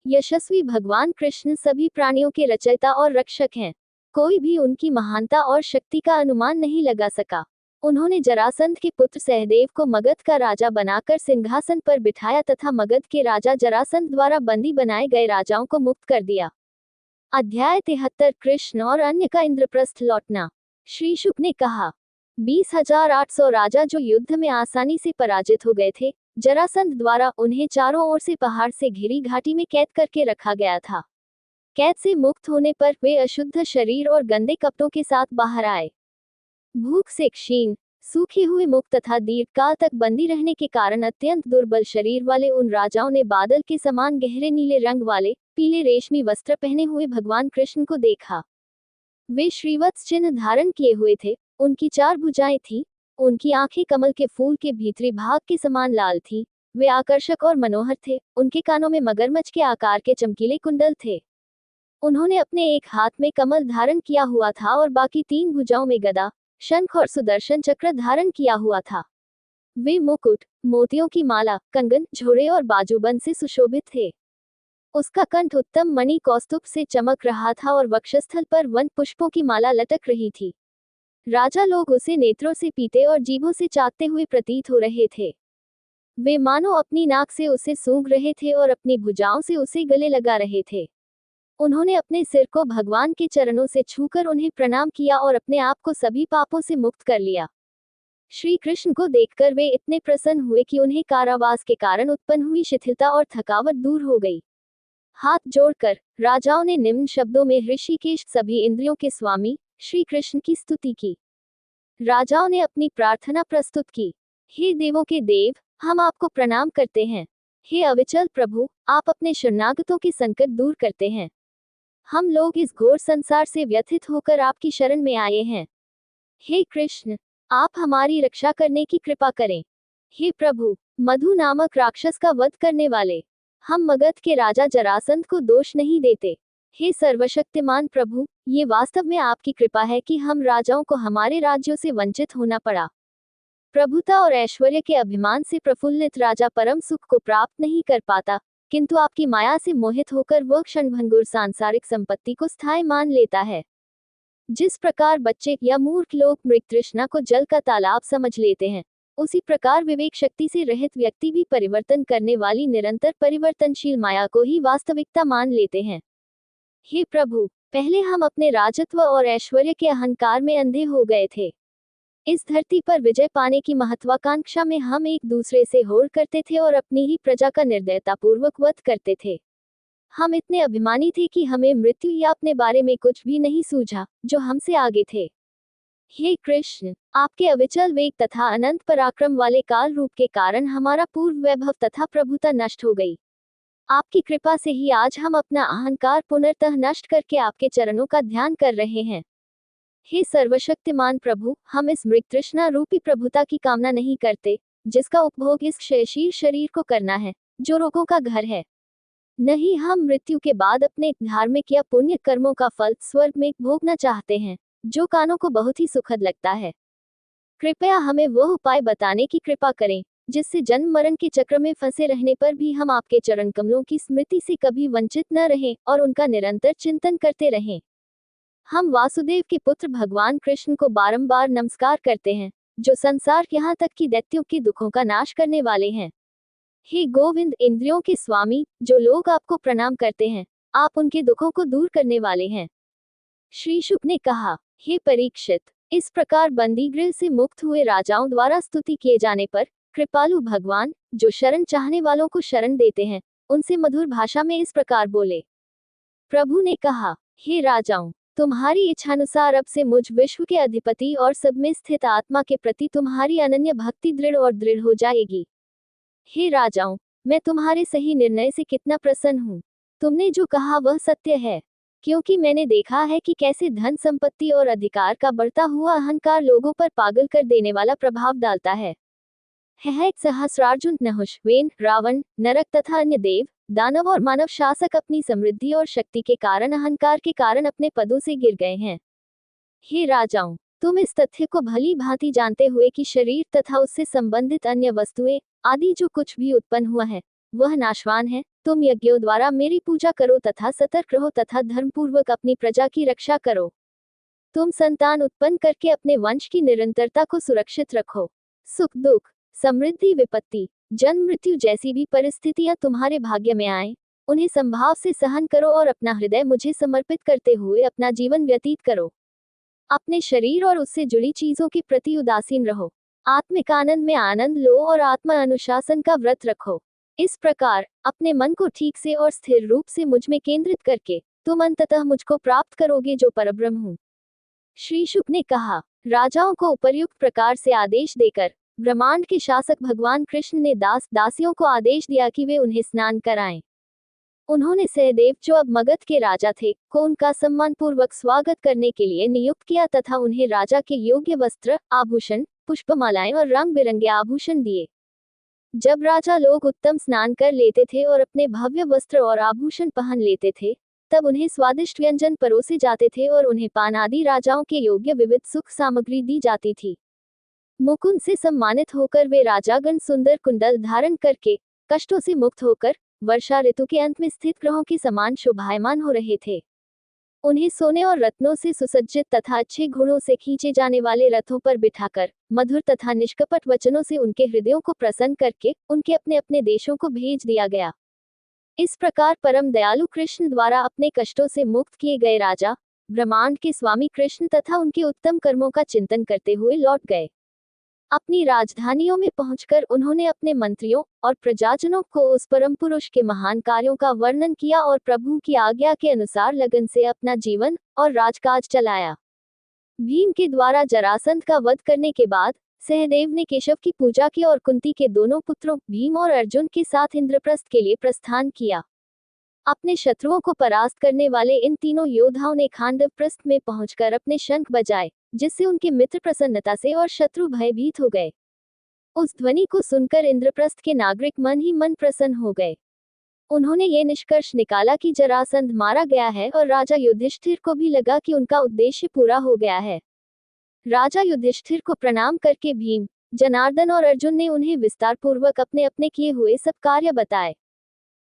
S1: यशस्वी भगवान कृष्ण सभी प्राणियों के रचयिता और रक्षक हैं। कोई भी उनकी महानता और शक्ति का अनुमान नहीं लगा सका। उन्होंने जरासंध के पुत्र सहदेव को मगध का राजा बनाकर सिंहासन पर बिठाया तथा मगध के राजा जरासंध द्वारा बंदी बनाए गए राजाओं को मुक्त कर दिया। अध्याय 73 कृष्ण और अन्य का इंद्रप्रस्थ लौटना। श्री शुक ने कहा, 20,800 राजा जो युद्ध में आसानी से पराजित हो गए थे, जरासंध द्वारा उन्हें चारों ओर से पहाड़ से घिरी घाटी में कैद करके रखा गया था। कैद से मुक्त होने पर वे अशुद्ध शरीर और गंदे कपड़ों के साथ बाहर आए। भूख से क्षीण, सूखे हुए मुख तथा दीर्घकाल तक बंदी रहने के कारण अत्यंत दुर्बल शरीर वाले उन राजाओं ने बादल के समान गहरे नीले रंग वाले पीले रेशमी वस्त्र पहने हुए भगवान कृष्ण को देखा। वे श्रीवत्स चिन्ह धारण किए हुए थे, उनकी 4 भुजाएं थीं, उनकी आंखें कमल के फूल के भीतरी भाग के समान लाल थीं, वे आकर्षक और मनोहर थे, उनके कानों में मगरमच्छ के आकार के चमकीले कुंडल थे। उन्होंने अपने एक हाथ में कमल धारण किया हुआ था और बाकी 3 भुजाओं में गदा, शंख और सुदर्शन चक्र धारण किया हुआ था। वे मुकुट, मोतियों की माला, कंगन, झोड़े और बाजूबंद से सुशोभित थे। उसका कंठ उत्तम मणि कौस्तुभ से चमक रहा था और वक्षस्थल पर वन पुष्पों की माला लटक रही थी। राजा लोग उसे नेत्रों से पीते और जीभों से चाटते हुए प्रतीत हो रहे थे। वे मानो अपनी नाक से उसे सूंघ रहे थे और अपनी भुजाओं से उसे गले लगा रहे थे। उन्होंने अपने सिर को भगवान के चरणों से छूकर उन्हें प्रणाम किया और अपने आप को सभी पापों से मुक्त कर लिया। श्री कृष्ण को देखकर वे इतने प्रसन्न हुए कि उन्हें कारावास के कारण उत्पन्न हुई शिथिलता और थकावट दूर हो गई। हाथ जोड़कर राजाओं ने निम्न शब्दों में ऋषिकेश सभी इंद्रियों के स्वामी श्री कृष्ण की स्तुति की। राजाओं ने अपनी प्रार्थना प्रस्तुत की। हे देवों के देव, हम आपको प्रणाम करते हैं। हे अविचल प्रभु, आप अपने शरणागतों के संकट दूर करते हैं। हम लोग इस घोर संसार से व्यथित होकर आपकी शरण में आए हैं। हे कृष्ण, आप हमारी रक्षा करने की कृपा करें। हे प्रभु, मधु नामक राक्षस का वध करने वाले, हम मगध के राजा जरासंध को दोष नहीं देते। हे सर्वशक्तिमान प्रभु, ये वास्तव में आपकी कृपा है कि हम राजाओं को हमारे राज्यों से वंचित होना पड़ा। प्रभुता और ऐश्वर्य के अभिमान से प्रफुल्लित राजा परम सुख को प्राप्त नहीं कर पाता, किंतु आपकी माया से मोहित होकर वह क्षणभंगुर सांसारिक संपत्ति को स्थायी मान लेता है। जिस प्रकार बच्चे या मूर्ख लोग मृग तृष्णा को जल का तालाब समझ लेते हैं, उसी प्रकार विवेक शक्ति से रहित व्यक्ति भी परिवर्तन करने वाली निरंतर परिवर्तनशील माया को ही वास्तविकता मान लेते हैं। हे प्रभु, पहले हम अपने राजत्व और ऐश्वर्य के अहंकार में अंधे हो गए थे। इस धरती पर विजय पाने की महत्वाकांक्षा में हम एक दूसरे से होड़ करते थे और अपनी ही प्रजा का निर्दयतापूर्वक वध करते थे। हम इतने अभिमानी थे कि हमें मृत्यु या अपने बारे में कुछ भी नहीं सूझा जो हमसे आगे थे। हे कृष्ण, आपके अविचल वेग तथा अनंत पराक्रम वाले काल रूप के कारण हमारा पूर्व वैभव तथा प्रभुता नष्ट हो गई। आपकी कृपा से ही आज हम अपना अहंकार पुनर्तः नष्ट करके आपके चरणों का ध्यान कर रहे हैं। हे सर्वशक्तिमान प्रभु, हम इस मृग तृष्णा रूपी प्रभुता की कामना नहीं करते, जिसका उपभोग इस क्षयशील शरीर को करना है, जो रोगों का घर है। नहीं, हम मृत्यु के बाद अपने धार्मिक या पुण्य कर्मों का फल स्वर्ग में भोगना चाहते हैं, जो कानों को बहुत ही सुखद लगता है। कृपया हमें वह उपाय बताने की कृपा करें, जिससे जन्म मरण के चक्र में फंसे रहने पर भी हम आपके चरण कमलों की स्मृति से कभी वंचित न रहें और उनका निरंतर चिंतन करते रहें। हम वासुदेव के पुत्र भगवान कृष्ण को बारंबार नमस्कार करते हैं, जो संसार यहाँ तक कि दैत्यों के दुखों का नाश करने वाले हैं। हे गोविंद, इंद्रियों के स्वामी, जो लोग आपको प्रणाम करते हैं, आप उनके दुखों को दूर करने वाले हैं। श्री शुक ने कहा, हे परीक्षित, इस प्रकार बंदीगृह से मुक्त हुए राजाओं द्वारा स्तुति किए जाने पर कृपालु भगवान, जो शरण चाहने वालों को शरण देते हैं, उनसे मधुर भाषा में इस प्रकार बोले। प्रभु ने कहा, हे राजाओं, तुम्हारी इच्छानुसार अब से मुझ विश्व के अधिपति और सब में स्थित आत्मा के प्रति तुम्हारी अनन्य भक्ति दृढ़ और दृढ़ हो जाएगी। हे राजाओं, मैं तुम्हारे सही निर्णय से कितना प्रसन्न हूँ। तुमने जो कहा वह सत्य है, क्योंकि मैंने देखा है कि कैसे धन संपत्ति और अधिकार का बढ़ता हुआ अहंकार लोगों पर पागल कर देने वाला प्रभाव डालता है। सहस्रार्जुन, नहुष, वेन, रावण, नरक तथा अन्य देव, दानव और मानव शासक अपनी समृद्धि और शक्ति के कारण अहंकार के कारण अपने पदों से गिर गए हैं। हे राजाओं, तुम इस तथ्य को भली भांति जानते हुए कि शरीर तथा उससे संबंधित अन्य वस्तुएं आदि जो कुछ भी उत्पन्न हुआ है, वह नाशवान है। तुम यज्ञों द्वारा मेरी पूजा करो तथा सतर्क रहो तथा धर्मपूर्वक अपनी प्रजा की रक्षा करो। तुम संतान उत्पन्न करके अपने वंश की निरंतरता को सुरक्षित रखो। सुख दुख, समृद्धि विपत्ति, जन्म मृत्यु जैसी भी परिस्थितियां तुम्हारे भाग्य में आए, उन्हें संभाव से सहन करो और अपना हृदय मुझे समर्पित करते हुए अपना जीवन व्यतीत करो। अपने शरीर और उससे जुड़ी चीजों के प्रति उदासीन रहो। आत्मिक आनंद में आनंद लो और आत्मा अनुशासन का व्रत रखो। इस प्रकार अपने मन को ठीक से और स्थिर रूप से मुझ में केंद्रित करके तुम अंततः मुझको प्राप्त करोगे, जो परब्रह्म हूँ। श्री शुक ने कहा, राजाओं को उपर्युक्त प्रकार से आदेश देकर ब्रह्मांड के शासक भगवान कृष्ण ने दास दासियों को आदेश दिया कि वे उन्हें स्नान कराएं। उन्होंने सहदेव, जो अब मगध के राजा थे, को उनका सम्मानपूर्वक स्वागत करने के लिए नियुक्त किया तथा उन्हें राजा के योग्य वस्त्र, आभूषण, पुष्पमालाएं और रंग बिरंगे आभूषण दिए। जब राजा लोग उत्तम स्नान कर लेते थे और अपने भव्य वस्त्र और आभूषण पहन लेते थे, तब उन्हें स्वादिष्ट व्यंजन परोसे जाते थे और उन्हें पान आदि राजाओं के योग्य विविध सुख सामग्री दी जाती थी। मुकुंद से सम्मानित होकर वे राजागण सुंदर कुंडल धारण करके कष्टों से मुक्त होकर वर्षा ऋतु के अंत में स्थित ग्रहों के समान शोभायमान हो रहे थे। उन्हें सोने और रत्नों से सुसज्जित तथा अच्छे घोड़ों से खींचे जाने वाले रथों पर बिठाकर मधुर तथा निष्कपट वचनों से उनके हृदयों को प्रसन्न करके उनके अपने अपने देशों को भेज दिया गया। इस प्रकार परम दयालु कृष्ण द्वारा अपने कष्टों से मुक्त किए गए राजा ब्रह्मांड के स्वामी कृष्ण तथा उनके उत्तम कर्मों का चिंतन करते हुए लौट गए। अपनी राजधानियों में पहुंचकर उन्होंने अपने मंत्रियों और प्रजाजनों को उस परम पुरुष के महान कार्यों का वर्णन किया और प्रभु की आज्ञा के अनुसार लगन से अपना जीवन और राजकाज चलाया। भीम के द्वारा जरासंध का वध करने के बाद सहदेव ने केशव की पूजा की और कुंती के दोनों पुत्रों भीम और अर्जुन के साथ इंद्रप्रस्थ के लिए प्रस्थान किया। अपने शत्रुओं को परास्त करने वाले इन तीनों योद्धाओं ने खांडवप्रस्थ में पहुंचकर अपने शंख बजाए, जिससे उनके मित्र प्रसन्नता से और शत्रु भयभीत हो गए। उस ध्वनि को सुनकर इंद्रप्रस्थ के नागरिक मन ही मन प्रसन्न हो गए। उन्होंने ये निष्कर्ष निकाला कि जरासंध मारा गया है और राजा युधिष्ठिर को भी लगा कि उनका उद्देश्य पूरा हो गया है। राजा युधिष्ठिर को प्रणाम करके भीम, जनार्दन और अर्जुन ने उन्हें विस्तार पूर्वक अपने अपने किए हुए सब कार्य बताए।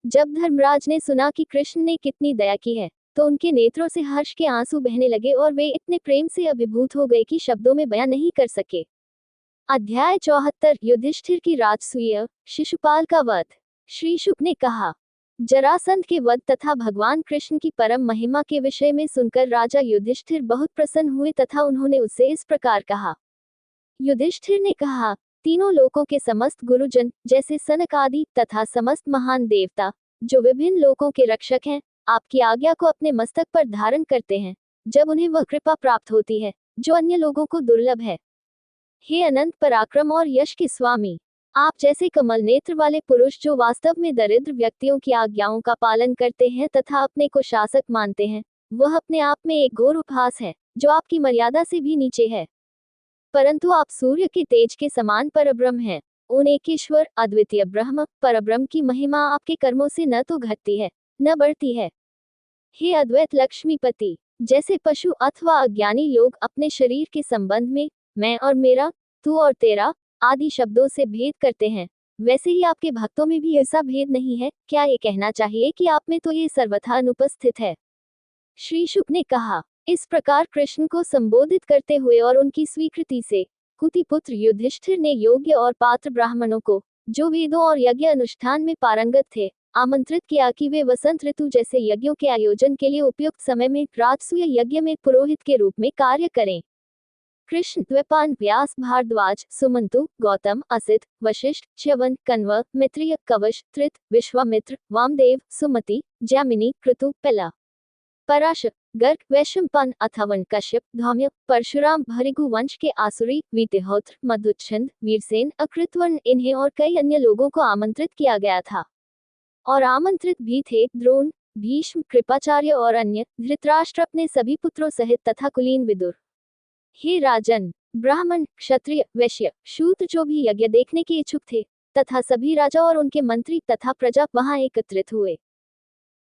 S1: जब धर्मराज ने सुना कि कृष्ण ने कितनी दया की है, तो उनके नेत्रों से हर्ष के आंसू बहने लगे और वे इतने प्रेम से अभिभूत हो गए कि शब्दों में बयां नहीं कर सके। अध्याय 74, युधिष्ठिर की राजसूय, शिशुपाल का वध। श्री शुक ने कहा, जरासंध के वध तथा भगवान कृष्ण की परम महिमा के विषय में सुनकर राजा युधिष्ठिर बहुत प्रसन्न हुए तथा उन्होंने उससे इस प्रकार कहा। युधिष्ठिर ने कहा, तीनों लोकों के समस्त गुरुजन जैसे सनक आदि तथा समस्त महान देवता जो विभिन्न लोकों के रक्षक हैं, आपकी आज्ञा को अपने मस्तक पर धारण करते हैं जब उन्हें वह कृपा प्राप्त होती है जो अन्य लोगों को दुर्लभ है। हे अनंत पराक्रम और यश के स्वामी, आप जैसे कमल नेत्र वाले पुरुष जो वास्तव में दरिद्र व्यक्तियों की आज्ञाओं का पालन करते हैं तथा अपने को शासक मानते हैं, वह अपने आप में एक घोर उपहास है जो आपकी मर्यादा से भी नीचे है। परंतु आप सूर्य के तेज के समान परब्रह्म हैं। उन एक ईश्वर अद्वितीय ब्रह्म परब्रह्म की महिमा आपके कर्मों से न तो घटती है न बढ़ती है। हे अद्वैत लक्ष्मीपति, जैसे पशु अथवा अज्ञानी लोग अपने शरीर के संबंध में मैं और मेरा, तू और तेरा आदि शब्दों से भेद करते हैं, वैसे ही आपके भक्तों में भी ऐसा भेद नहीं है। क्या ये कहना चाहिए कि आप में तो ये सर्वथा अनुपस्थित है? श्री शुक ने कहा। इस प्रकार कृष्ण को संबोधित करते हुए और उनकी स्वीकृति से कुतिपुत्र युधिष्ठिर ने योग्य और पात्र ब्राह्मणों को, जो वेदों और यज्ञ अनुष्ठान में पारंगत थे, आमंत्रित किया कि वे वसंत ऋतु जैसे यज्ञों के आयोजन के लिए उपयुक्त समय में राजसूय यज्ञ में पुरोहित के रूप में कार्य करें। कृष्ण, द्वैपायन, व्यास, भारद्वाज, सुमंतु, गौतम, असित, वशिष्ठ, च्यवन, कण्व, मैत्रेय, कवश, त्रित, विश्वामित्र, वामदेव, सुमति, जैमिनी, कृतु, पिला, पराशर, गर्ग, वैशंपायन, अथर्वण, कश्यप, धौम्य, परशुराम, भृगु वंश के आसुरी, विदेहोत्र, मधुच्छंद, वीरसेन, अकृतवर्ण, इन्हें और कई अन्य लोगों को आमंत्रित किया गया था। और आमंत्रित भी थे द्रोण, भीष्म, कृपाचार्य और अन्य, धृतराष्ट्र अपने सभी पुत्रों सहित तथा कुलीन विदुर। हे राजन, ब्राह्मण, क्षत्रिय, वैश्य, शूद्र जो भी यज्ञ देखने के इच्छुक थे तथा सभी राजा और उनके मंत्री तथा प्रजा वहां एकत्रित हुए।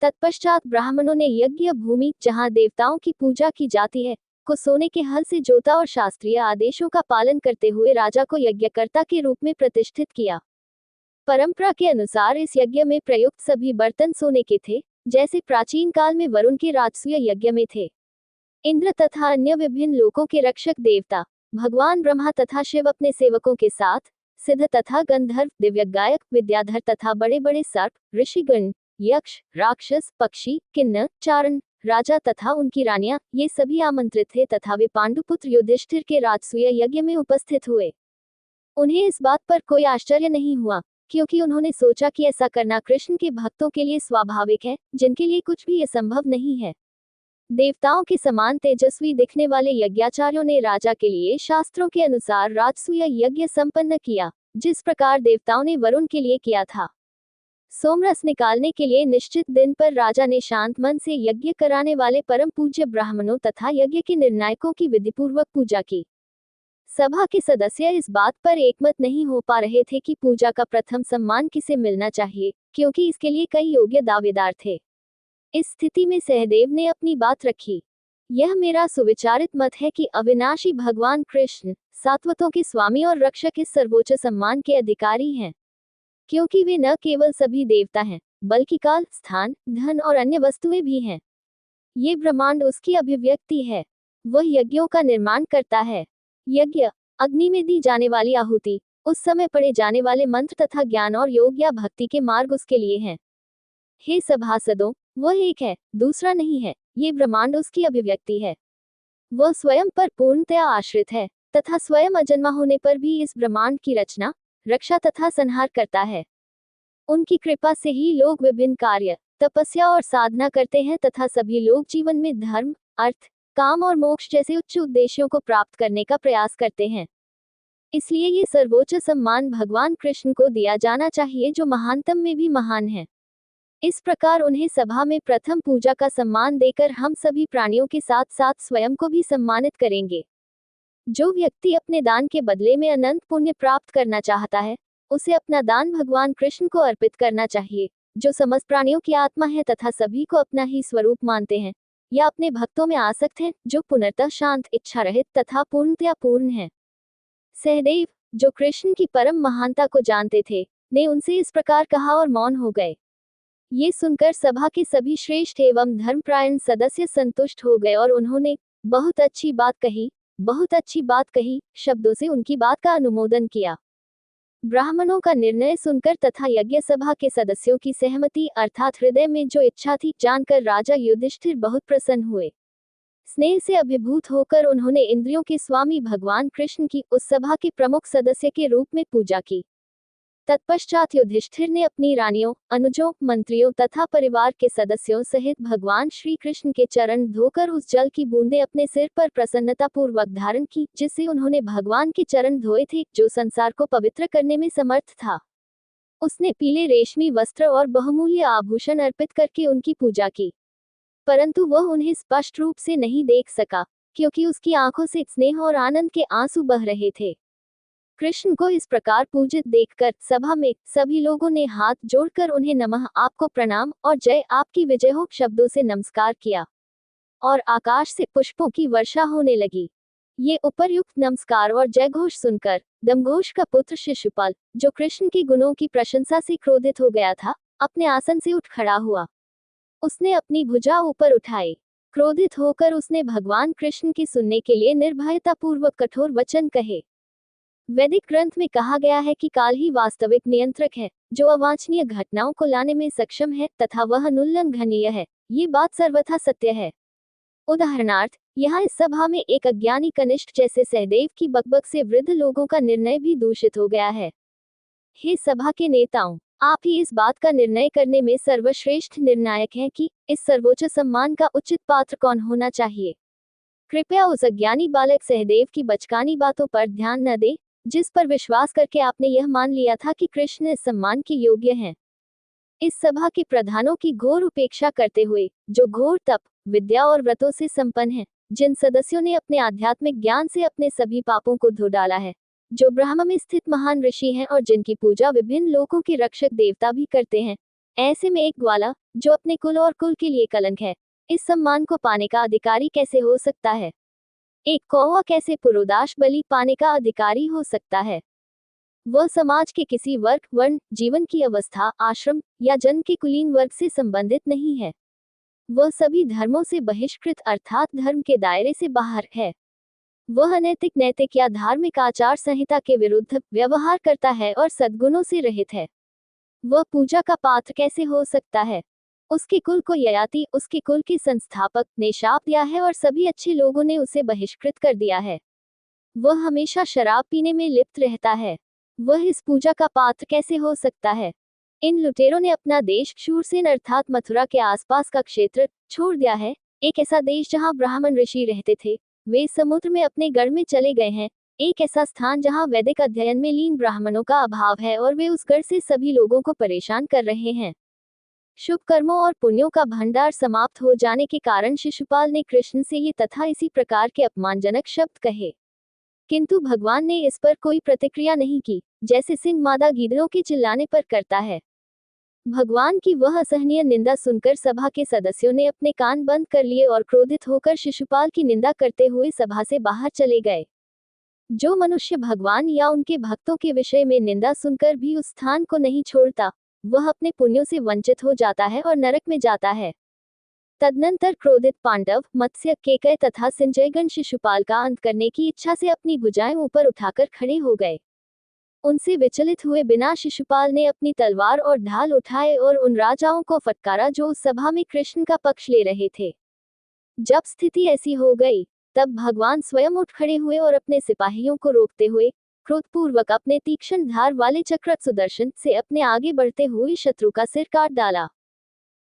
S1: तत्पश्चात ब्राह्मणों ने यज्ञ भूमि जहां देवताओं की पूजा की जाती है को सोने के हल से जोता और शास्त्रीय आदेशों का पालन करते हुए राजा को यज्ञकर्ता के रूप में प्रतिष्ठित किया। परंपरा के अनुसार इस यज्ञ में प्रयुक्त सभी बर्तन सोने के थे, जैसे प्राचीन काल में वरुण के राजसूय यज्ञ में थे। इंद्र तथा अन्य विभिन्न लोकों के रक्षक देवता, भगवान ब्रह्मा तथा शिव अपने सेवकों के साथ, सिद्ध तथा गंधर्व, दिव्य गायक, विद्याधर तथा बड़े बड़े सर्प, ऋषिगण, यक्ष, राक्षस, पक्षी, किन्नर, चारण, राजा तथा उनकी रानियां, ये सभी आमंत्रित थे तथा वे पांडुपुत्र युधिष्ठिर के राजसूय यज्ञ में उपस्थित हुए। उन्हें इस बात पर कोई आश्चर्य नहीं हुआ, क्योंकि उन्होंने सोचा कि ऐसा करना कृष्ण के भक्तों के लिए स्वाभाविक है, जिनके लिए कुछ भी असंभव नहीं है। देवताओं के समान तेजस्वी दिखने वाले यज्ञाचार्यों ने राजा के लिए शास्त्रों के अनुसार राजसूय यज्ञ संपन्न किया, जिस प्रकार देवताओं ने वरुण के लिए किया था। सोमरस निकालने के लिए निश्चित दिन पर राजा ने शांत मन से यज्ञ कराने वाले परम पूज्य ब्राह्मणों तथा यज्ञ के निर्णायकों की विधिपूर्वक पूजा की। सभा के सदस्य इस बात पर एकमत नहीं हो पा रहे थे कि पूजा का प्रथम सम्मान किसे मिलना चाहिए, क्योंकि इसके लिए कई योग्य दावेदार थे। इस स्थिति में सहदेव ने अपनी बात रखी। यह मेरा सुविचारित मत है कि अविनाशी भगवान कृष्ण, सात्वतों के स्वामी और रक्षक इस सर्वोच्च सम्मान के अधिकारी हैं, क्योंकि वे न केवल सभी देवता हैं, बल्कि काल, स्थान, धन और अन्य वस्तुएं भी हैं। ये ब्रह्मांड उसकी अभिव्यक्ति है। वह यज्ञों का निर्माण करता है। यज्ञ, अग्नि में दी जाने वाली आहुति, उस समय पढ़े जाने वाले मंत्र तथा ज्ञान और योग या भक्ति के मार्ग उसके लिए हैं। हे सभासदों, वह एक है, दूसरा नहीं है। ये ब्रह्मांड उसकी अभिव्यक्ति है। वह स्वयं पर पूर्णतया आश्रित है तथा स्वयं अजन्मा होने पर भी इस ब्रह्मांड की रचना, रक्षा तथा संहार करता है। उनकी कृपा से ही लोग विभिन्न कार्य, तपस्या और साधना करते हैं तथा सभी लोग जीवन में धर्म, अर्थ, काम और मोक्ष जैसे उच्च उद्देश्यों को प्राप्त करने का प्रयास करते हैं। इसलिए ये सर्वोच्च सम्मान भगवान कृष्ण को दिया जाना चाहिए, जो महानतम में भी महान है। इस प्रकार उन्हें सभा में प्रथम पूजा का सम्मान देकर हम सभी प्राणियों के साथ साथ स्वयं को भी सम्मानित करेंगे। जो व्यक्ति अपने दान के बदले में अनंत पुण्य प्राप्त करना चाहता है, उसे अपना दान भगवान कृष्ण को अर्पित करना चाहिए, जो समस्त प्राणियों की आत्मा है तथा सभी को अपना ही स्वरूप मानते हैं, या अपने भक्तों में आसक्त हैं, जो पुनर्तः शांत, इच्छा रहित तथा पूर्णतया पूर्ण है। सहदेव, जो कृष्ण की परम महानता को जानते थे, ने उनसे इस प्रकार कहा और मौन हो गए। ये सुनकर सभा के सभी श्रेष्ठ एवं धर्मप्रायण सदस्य संतुष्ट हो गए और उन्होंने बहुत अच्छी बात कही, बहुत अच्छी बात कही शब्दों से उनकी बात का अनुमोदन किया। ब्राह्मणों का निर्णय सुनकर तथा यज्ञ सभा के सदस्यों की सहमति अर्थात हृदय में जो इच्छा थी जानकर राजा युधिष्ठिर बहुत प्रसन्न हुए। स्नेह से अभिभूत होकर उन्होंने इंद्रियों के स्वामी भगवान कृष्ण की उस सभा के प्रमुख सदस्य के रूप में पूजा की। तत्पश्चात युधिष्ठिर ने अपनी रानियों, अनुजों, मंत्रियों तथा परिवार के सदस्यों सहित भगवान श्री कृष्ण के चरण धोकर उस जल की बूंदें अपने सिर पर प्रसन्नतापूर्वक धारण की, जिससे उन्होंने भगवान के चरण धोए थे, जो संसार को पवित्र करने में समर्थ था। उसने पीले रेशमी वस्त्र और बहुमूल्य आभूषण अर्पित करके उनकी पूजा की, परंतु वह उन्हें स्पष्ट रूप से नहीं देख सका, क्योंकि उसकी आंखों से स्नेह और आनंद के आंसू बह रहे थे। कृष्ण को इस प्रकार पूजित देखकर सभा में सभी लोगों ने हाथ जोड़कर उन्हें नमः, आपको प्रणाम और जय आपकी विजय हो शब्दों से नमस्कार किया और आकाश से पुष्पों की वर्षा होने लगी। ये उपर्युक्त नमस्कार और जय घोष सुनकर दमघोष का पुत्र शिशुपाल, जो कृष्ण के गुणों की प्रशंसा से क्रोधित हो गया था, अपने आसन से उठ खड़ा हुआ। उसने अपनी भुजा ऊपर उठाई। क्रोधित होकर उसने भगवान कृष्ण की सुनने के लिए निर्भयतापूर्वक कठोर वचन कहे। वैदिक ग्रंथ में कहा गया है कि काल ही वास्तविक नियंत्रक है, जो अवांछनीय घटनाओं को लाने में सक्षम है तथा वह अनुल्लंघनीय है। ये बात सर्वथा सत्य है। उदाहरणार्थ, यहाँ इस सभा में एक अज्ञानी कनिष्ठ जैसे सहदेव की बकबक से वृद्ध लोगों का निर्णय भी दूषित हो गया है। हे सभा के नेताओं, आप ही इस बात का निर्णय करने में सर्वश्रेष्ठ निर्णायक हैं कि इस सर्वोच्च सम्मान का उचित पात्र कौन होना चाहिए। कृपया उस अज्ञानी बालक सहदेव की बचकानी बातों पर ध्यान न दें, जिस पर विश्वास करके आपने यह मान लिया था कि कृष्ण इस सम्मान के योग्य हैं। इस सभा के प्रधानों की घोर उपेक्षा करते हुए, जो घोर तप, विद्या और व्रतों से संपन्न हैं, जिन सदस्यों ने अपने आध्यात्मिक ज्ञान से अपने सभी पापों को धो डाला है, जो ब्रह्म में स्थित महान ऋषि हैं और जिनकी पूजा विभिन्न लोकों के रक्षक देवता भी करते हैं, ऐसे में एक ग्वाला, जो अपने कुल और कुल के लिए कलंक है, इस सम्मान को पाने का अधिकारी कैसे हो सकता है? एक कौवा कैसे पुरोदाश बलि पाने का अधिकारी हो सकता है? वह समाज के किसी वर्ग, वर्ण, जीवन की अवस्था, आश्रम या जन्म के कुलीन वर्ग से संबंधित नहीं है। वह सभी धर्मों से बहिष्कृत अर्थात धर्म के दायरे से बाहर है। वह अनैतिक, नैतिक या धार्मिक आचार संहिता के विरुद्ध व्यवहार करता है और सद्गुणों से रहित है। वह पूजा का पात्र कैसे हो सकता है? उसके कुल को ययाति, उसके कुल के संस्थापक, ने शाप दिया है और सभी अच्छे लोगों ने उसे बहिष्कृत कर दिया है। वह हमेशा शराब पीने में लिप्त रहता है। वह इस पूजा का पात्र कैसे हो सकता है? इन लुटेरों ने अपना देश शूरसेन अर्थात मथुरा के आसपास का क्षेत्र छोड़ दिया है, एक ऐसा देश जहां ब्राह्मण ऋषि रहते थे। वे समुद्र में अपने गढ़ में चले गए हैं, एक ऐसा स्थान जहां वैदिक अध्ययन में लीन ब्राह्मणों का अभाव है और वे उस गढ़ से सभी लोगों को परेशान कर रहे हैं। शुभ कर्मों और पुण्यों का भंडार समाप्त हो जाने के कारण शिशुपाल ने कृष्ण से ये तथा इसी प्रकार के अपमानजनक शब्द कहे, किंतु भगवान ने इस पर कोई प्रतिक्रिया नहीं की, जैसे सिंह मादा गीदड़ों के चिल्लाने पर करता है। भगवान की वह असहनीय निंदा सुनकर सभा के सदस्यों ने अपने कान बंद कर लिए और क्रोधित होकर शिशुपाल की निंदा करते हुए सभा से बाहर चले गए। जो मनुष्य भगवान या उनके भक्तों के विषय में निंदा सुनकर भी उस स्थान को नहीं छोड़ता, वह अपने पुण्यों से वंचित हो जाता है और नरक में जाता है। तदनंतर क्रोधित पांडव, मत्स्य, केकय तथा संजयगण शिशुपाल का अंत करने की इच्छा से अपनी भुजाएं ऊपर उठाकर खड़े हो गए। उनसे विचलित हुए बिना शिशुपाल ने अपनी तलवार और ढाल उठाए और उन राजाओं को फटकारा जो उस सभा में कृष्ण का पक्ष ले रहे थे। जब स्थिति ऐसी हो गई, तब भगवान स्वयं उठ खड़े हुए और अपने सिपाहियों को रोकते हुए क्रोधपूर्वक अपने तीक्ष्ण धार वाले चक्र सुदर्शन से अपने आगे बढ़ते हुए शत्रु का सिर काट डाला।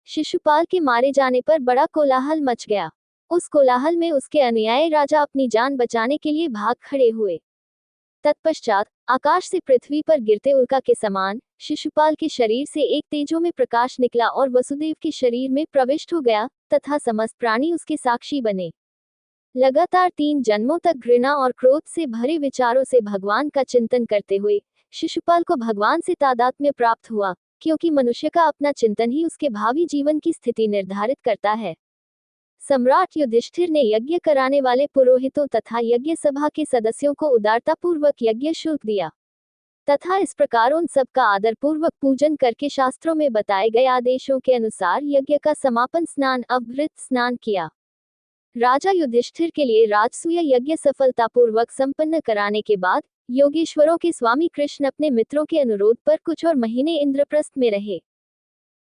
S1: शिशुपाल के मारे जाने पर बड़ा कोलाहल मच गया। उस कोलाहल में उसके अनुयायी राजा अपनी जान बचाने के लिए भाग खड़े हुए। तत्पश्चात आकाश से पृथ्वी पर गिरते उल्का के समान शिशुपाल के शरीर से एक तेजो में प्रकाश निकला और वसुदेव के शरीर में प्रविष्ट हो गया तथा समस्त प्राणी उसके साक्षी बने। लगातार 3 जन्मों तक घृणा और क्रोध से भरे विचारों से भगवान का चिंतन करते हुए शिशुपाल को भगवान से तादात्म्य प्राप्त हुआ, क्योंकि मनुष्य का अपना चिंतन ही उसके भावी जीवन की स्थिति निर्धारित करता है। सम्राट युधिष्ठिर ने यज्ञ कराने वाले पुरोहितों तथा यज्ञ सभा के सदस्यों को उदारतापूर्वक यज्ञ शुल्क दिया तथा इस प्रकार उन सब का आदरपूर्वक पूजन करके शास्त्रों में बताए गए आदेशों के अनुसार यज्ञ का समापन स्नान अवभृत स्नान किया। राजा युधिष्ठिर के लिए राजसूय यज्ञ सफलतापूर्वक संपन्न कराने के बाद योगेश्वरों के स्वामी कृष्ण अपने मित्रों के अनुरोध पर कुछ और महीने इंद्रप्रस्थ में रहे।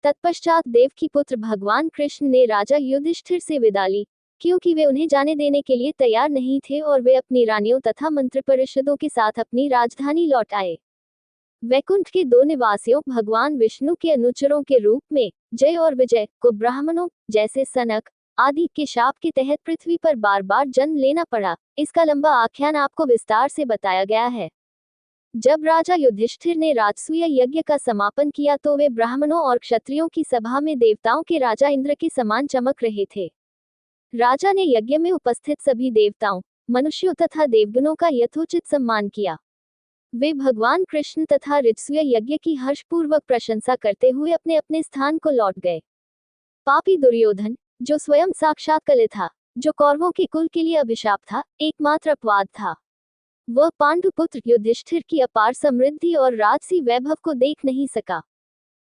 S1: तत्पश्चात देव की पुत्र भगवान कृष्ण ने राजा युधिष्ठिर से विदा ली, क्योंकि वे उन्हें जाने देने के लिए तैयार नहीं थे और वे अपनी रानियों तथा मंत्रिपरिषदों के साथ अपनी राजधानी लौट आए। वैकुंठ के दो निवासियों भगवान विष्णु के अनुचरों के रूप में जय और विजय को ब्राह्मणों जैसे सनक आदि के शाप के तहत पृथ्वी पर बार बार जन्म लेना पड़ा। इसका लंबा आख्यान आपको विस्तार से बताया गया है। जब राजा युधिष्ठिर ने राजसूय यज्ञ का समापन किया तो वे ब्राह्मणों और क्षत्रियों की सभा में देवताओं के राजा इंद्र के समान चमक रहे थे। राजा ने यज्ञ में उपस्थित सभी देवताओं, मनुष्यों तथा देवगणों का यथोचित सम्मान किया। वे भगवान कृष्ण तथा ऋतसूय यज्ञ की हर्षपूर्वक प्रशंसा करते हुए अपने अपने स्थान को लौट गए। पापी दुर्योधन, जो स्वयं साक्षात कलि था, जो कौरवों के कुल के लिए अभिशाप था, एकमात्र अपवाद था। वह पांडुपुत्र युधिष्ठिर की अपार समृद्धि और राजसी वैभव को देख नहीं सका।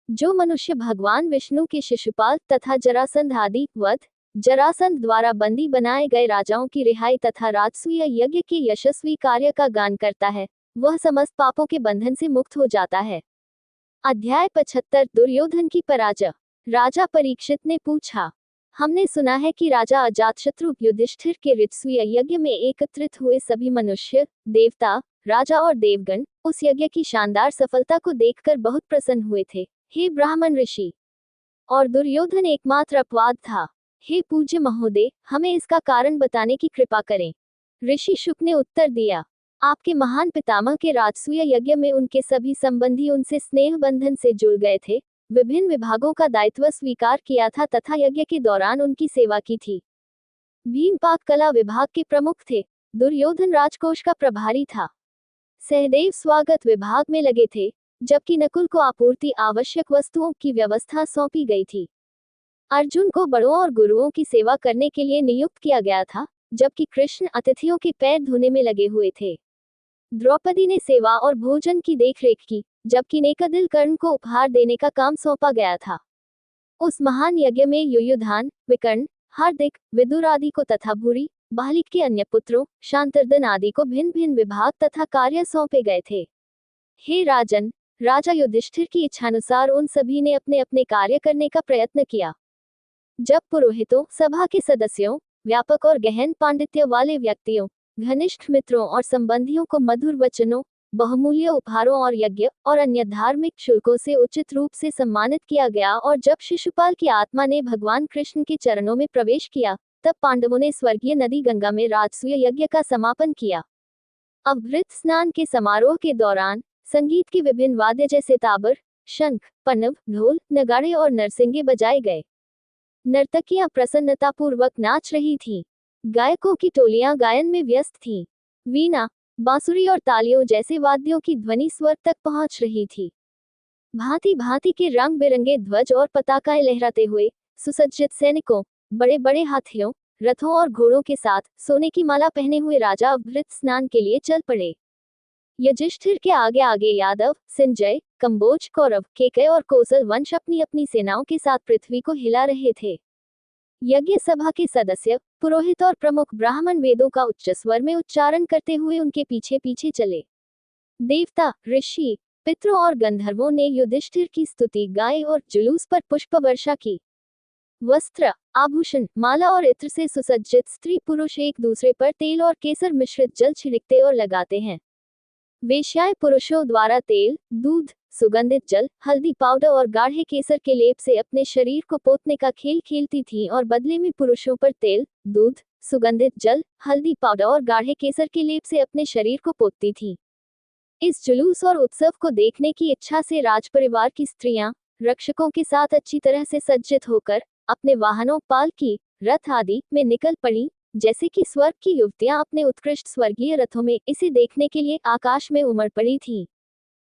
S1: जो मनुष्य भगवान विष्णु के शिशुपाल तथा जरासंध आदि वध जरासंध द्वारा बंदी बनाए गए राजाओं की रिहाई तथा राजसूय यज्ञ के यशस्वी कार्य का गान करता है, वह समस्त पापों के बंधन से मुक्त हो जाता है। अध्याय 75 दुर्योधन की पराजय। राजा परीक्षित ने पूछा, हमने सुना है कि राजा अजातशत्रु युधिष्ठिर के ऋतसूय यज्ञ में एकत्रित हुए सभी मनुष्य, देवता, राजा और देवगण उस यज्ञ की शानदार सफलता को देखकर बहुत प्रसन्न हुए थे। हे ब्राह्मण ऋषि, और दुर्योधन एकमात्र अपवाद था। हे पूज्य महोदय, हमें इसका कारण बताने की कृपा करें। ऋषि शुक ने उत्तर दिया, आपके महान पितामह के राजसूय यज्ञ में उनके सभी संबंधी उनसे स्नेह बंधन से जुड़ गए थे, विभिन्न विभागों का दायित्व स्वीकार किया था तथा यज्ञ के दौरान उनकी सेवा की थी। भीम पाक कला विभाग के प्रमुख थे, दुर्योधन राजकोष का प्रभारी था, सहदेव स्वागत विभाग में लगे थे, जबकि नकुल को आपूर्ति आवश्यक वस्तुओं की व्यवस्था सौंपी गई थी। अर्जुन को बड़ों और गुरुओं की सेवा करने के लिए नियुक्त किया गया था, जबकि कृष्ण अतिथियों के पैर धोने में लगे हुए थे। द्रौपदी ने सेवा और भोजन की देखरेख की, जबकि नेकदिल कर्ण को उपहार देने का काम सौंपा गया था। उस महान यज्ञ में युयुधान, विकर्ण, हार्दिक, विदुर आदि को तथा भूरि, बालिक के अन्य पुत्रों, शांतर्दन आदि को भिन्न भिन्न विभाग तथा कार्य सौंपे गए थे। हे राजन, राजा युधिष्ठिर की इच्छानुसार उन सभी ने अपने अपने कार्य करने का प्रयत्न किया। जब पुरोहितों, सभा के सदस्यों, व्यापक और गहन पांडित्य वाले व्यक्तियों, घनिष्ठ मित्रों और संबंधियों को मधुर वचनों, बहुमूल्य उपहारों और यज्ञ और अन्य धार्मिक शुल्कों से उचित रूप से सम्मानित किया गया और जब शिशुपाल की आत्मा ने भगवान कृष्ण के चरणों में प्रवेश किया, तब पांडवों ने स्वर्गीय नदी गंगा में राजसूय यज्ञ का समापन किया। अमृत स्नान के समारोह के दौरान संगीत के विभिन्न वाद्य जैसे ताबर, शंख, पन्नव, ढोल, नगाड़े और नरसिंगे बजाए गए। नर्तकियां प्रसन्नतापूर्वक नाच रही थीं। गायकों की टोलियां गायन में व्यस्त थीं। वीणा, बांसुरी और तालियों जैसे वाद्यों की ध्वनि स्वर तक पहुंच रही थी। भांति भांति के रंग बिरंगे ध्वज और पताकाएं लहराते हुए सुसज्जित सैनिकों, बड़े बड़े हाथियों, रथों और घोड़ों के साथ सोने की माला पहने हुए राजा अमृत स्नान के लिए चल पड़े। युधिष्ठिर के आगे आगे यादव, संजय, कंबोज, कौरव, केकय और कौशल वंश अपनी अपनी सेनाओं के साथ पृथ्वी को हिला रहे थे। यज्ञ सभा के सदस्य, पुरोहित और प्रमुख ब्राह्मण वेदों का उच्च स्वर में उच्चारण करते हुए उनके पीछे पीछे चले। देवता, ऋषि, पितरों और गंधर्वों ने युधिष्ठिर की स्तुति गाई और जुलूस पर पुष्प वर्षा की। वस्त्र, आभूषण, माला और इत्र से सुसज्जित स्त्री पुरुष एक दूसरे पर तेल और केसर मिश्रित जल छिड़कते और लगाते हैं। वेश्याएं पुरुषों द्वारा तेल, दूध, सुगंधित जल, हल्दी पाउडर और गाढ़े केसर के लेप से अपने शरीर को पोतने का खेल खेलती थीं और बदले में पुरुषों पर तेल, दूध, सुगंधित जल, हल्दी पाउडर और गाढ़े केसर के लेप से अपने शरीर को पोतती थीं। इस जुलूस और उत्सव को देखने की इच्छा से राजपरिवार की स्त्रियां रक्षकों के साथ अच्छी तरह से सज्जित होकर अपने वाहनों, पालकी, रथ आदि में निकल पड़ी, जैसे कि स्वर्ग की युवतियां अपने उत्कृष्ट स्वर्गीय रथों में इसे देखने के लिए आकाश में उमड़ पड़ी थीं।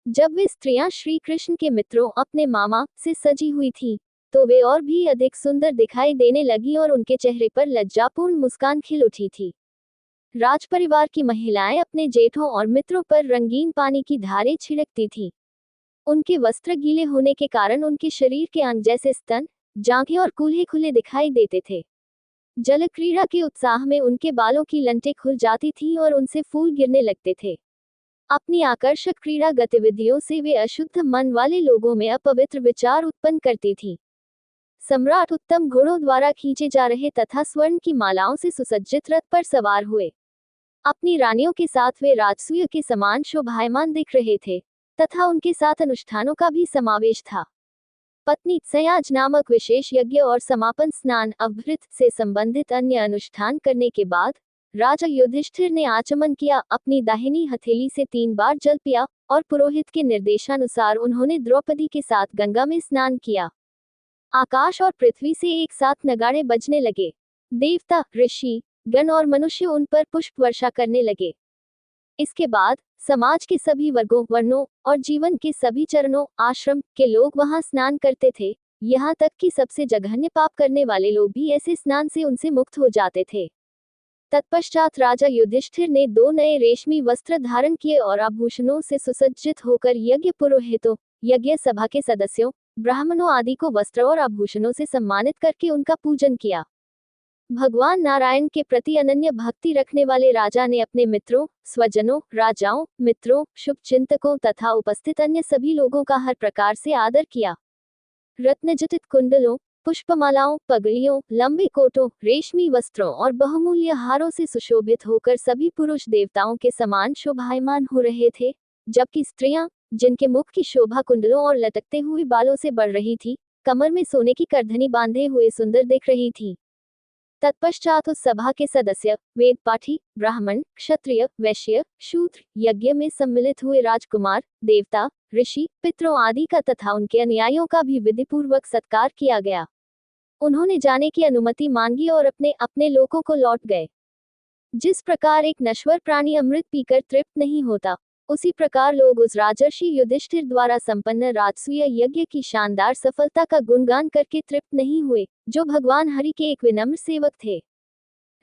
S1: जब वे स्त्रियां श्री कृष्ण के मित्रों अपने मामा से सजी हुई थीं, तो वे और भी अधिक सुंदर दिखाई देने लगी और उनके चेहरे पर लज्जापूर्ण मुस्कान खिल उठी थी। राजपरिवार की महिलाएं अपने जेठों और मित्रों पर रंगीन पानी की धारें छिड़कती थीं। उनके वस्त्र गीले होने के कारण उनके शरीर के अंग जैसे स्तन, जांघें और कूल्हे खुले दिखाई देते थे। जल क्रीड़ा के उत्साह में उनके बालों की लंटें खुल जाती थीं और उनसे फूल गिरने लगते थे। अपनी आकर्षक क्रीड़ा गतिविधियों से वे अशुद्ध मन वाले लोगों में अपवित्र विचार उत्पन्न करती थीं। सम्राट उत्तम घोड़ों द्वारा खींचे जा रहे तथा स्वर्ण की मालाओं से सुसज्जित रथ पर सवार हुए। अपनी रानियों के साथ वे राजसूय के समान शोभायमान दिख रहे थे, तथा उनके साथ अनुष्ठानों का भी समावेश था। पत्नी सयाज नामक विशेष यज्ञ और समापन स्नान अभृत से संबंधित अन्य अनुष्ठान करने के बाद राजा युधिष्ठिर ने आचमन किया, अपनी दाहिनी हथेली से 3 बार जल पिया और पुरोहित के निर्देशानुसार उन्होंने द्रौपदी के साथ गंगा में स्नान किया। आकाश और पृथ्वी से एक साथ नगाड़े बजने लगे। देवता, ऋषि गण और मनुष्य उन पर पुष्प वर्षा करने लगे। इसके बाद समाज के सभी वर्गों, वर्णों और जीवन के सभी चरणों, आश्रम के लोग वहां स्नान करते थे, यहाँ तक कि सबसे जघन्य पाप करने वाले लोग भी ऐसे स्नान से उनसे मुक्त हो जाते थे। तत्पश्चात राजा युधिष्ठिर ने 2 नए रेशमी वस्त्र धारण किए और आभूषणों से सुसज्जित होकर यज्ञ पुरोहितों, यज्ञ सभा के सदस्यों, ब्राह्मणों आदि को वस्त्र और आभूषणों से सम्मानित करके उनका पूजन किया। भगवान नारायण के प्रति अनन्य भक्ति रखने वाले राजा ने अपने मित्रों, स्वजनों, राजाओं, मित्रों, शुभचिंतकों तथा उपस्थित अन्य सभी लोगों का हर प्रकार से आदर किया। रत्नजटित कुंडलों, पुष्पमालाओं, पगड़ियों, लंबे कोटों, रेशमी वस्त्रों और बहुमूल्य हारों से सुशोभित होकर सभी पुरुष देवताओं के समान शोभायमान हो रहे थे, जबकि स्त्रियां, जिनके मुख की शोभा कुंडलों और लटकते हुए बालों से बढ़ रही थी, कमर में सोने की करधनी बांधे हुए सुंदर दिख रही थी। तत्पश्चात उस सभा के सदस्य, वेद पाठी, ब्राह्मण, क्षत्रिय, वैश्य, शूद्र, यज्ञ में सम्मिलित हुए राजकुमार, देवता, ऋषि, पितरों आदि का तथा उनके अनुयायियों का भी विधिपूर्वक सत्कार किया गया। उन्होंने जाने की अनुमति मांगी और अपने अपने लोकों को लौट गए। जिस प्रकार एक नश्वर प्राणी अमृत पीकर तृप्त नहीं होता, उसी प्रकार लोग उस राजर्षि युधिष्ठिर द्वारा संपन्न राजसूय यज्ञ की शानदार सफलता का गुणगान करके तृप्त नहीं हुए, जो भगवान हरि के एक विनम्र सेवक थे।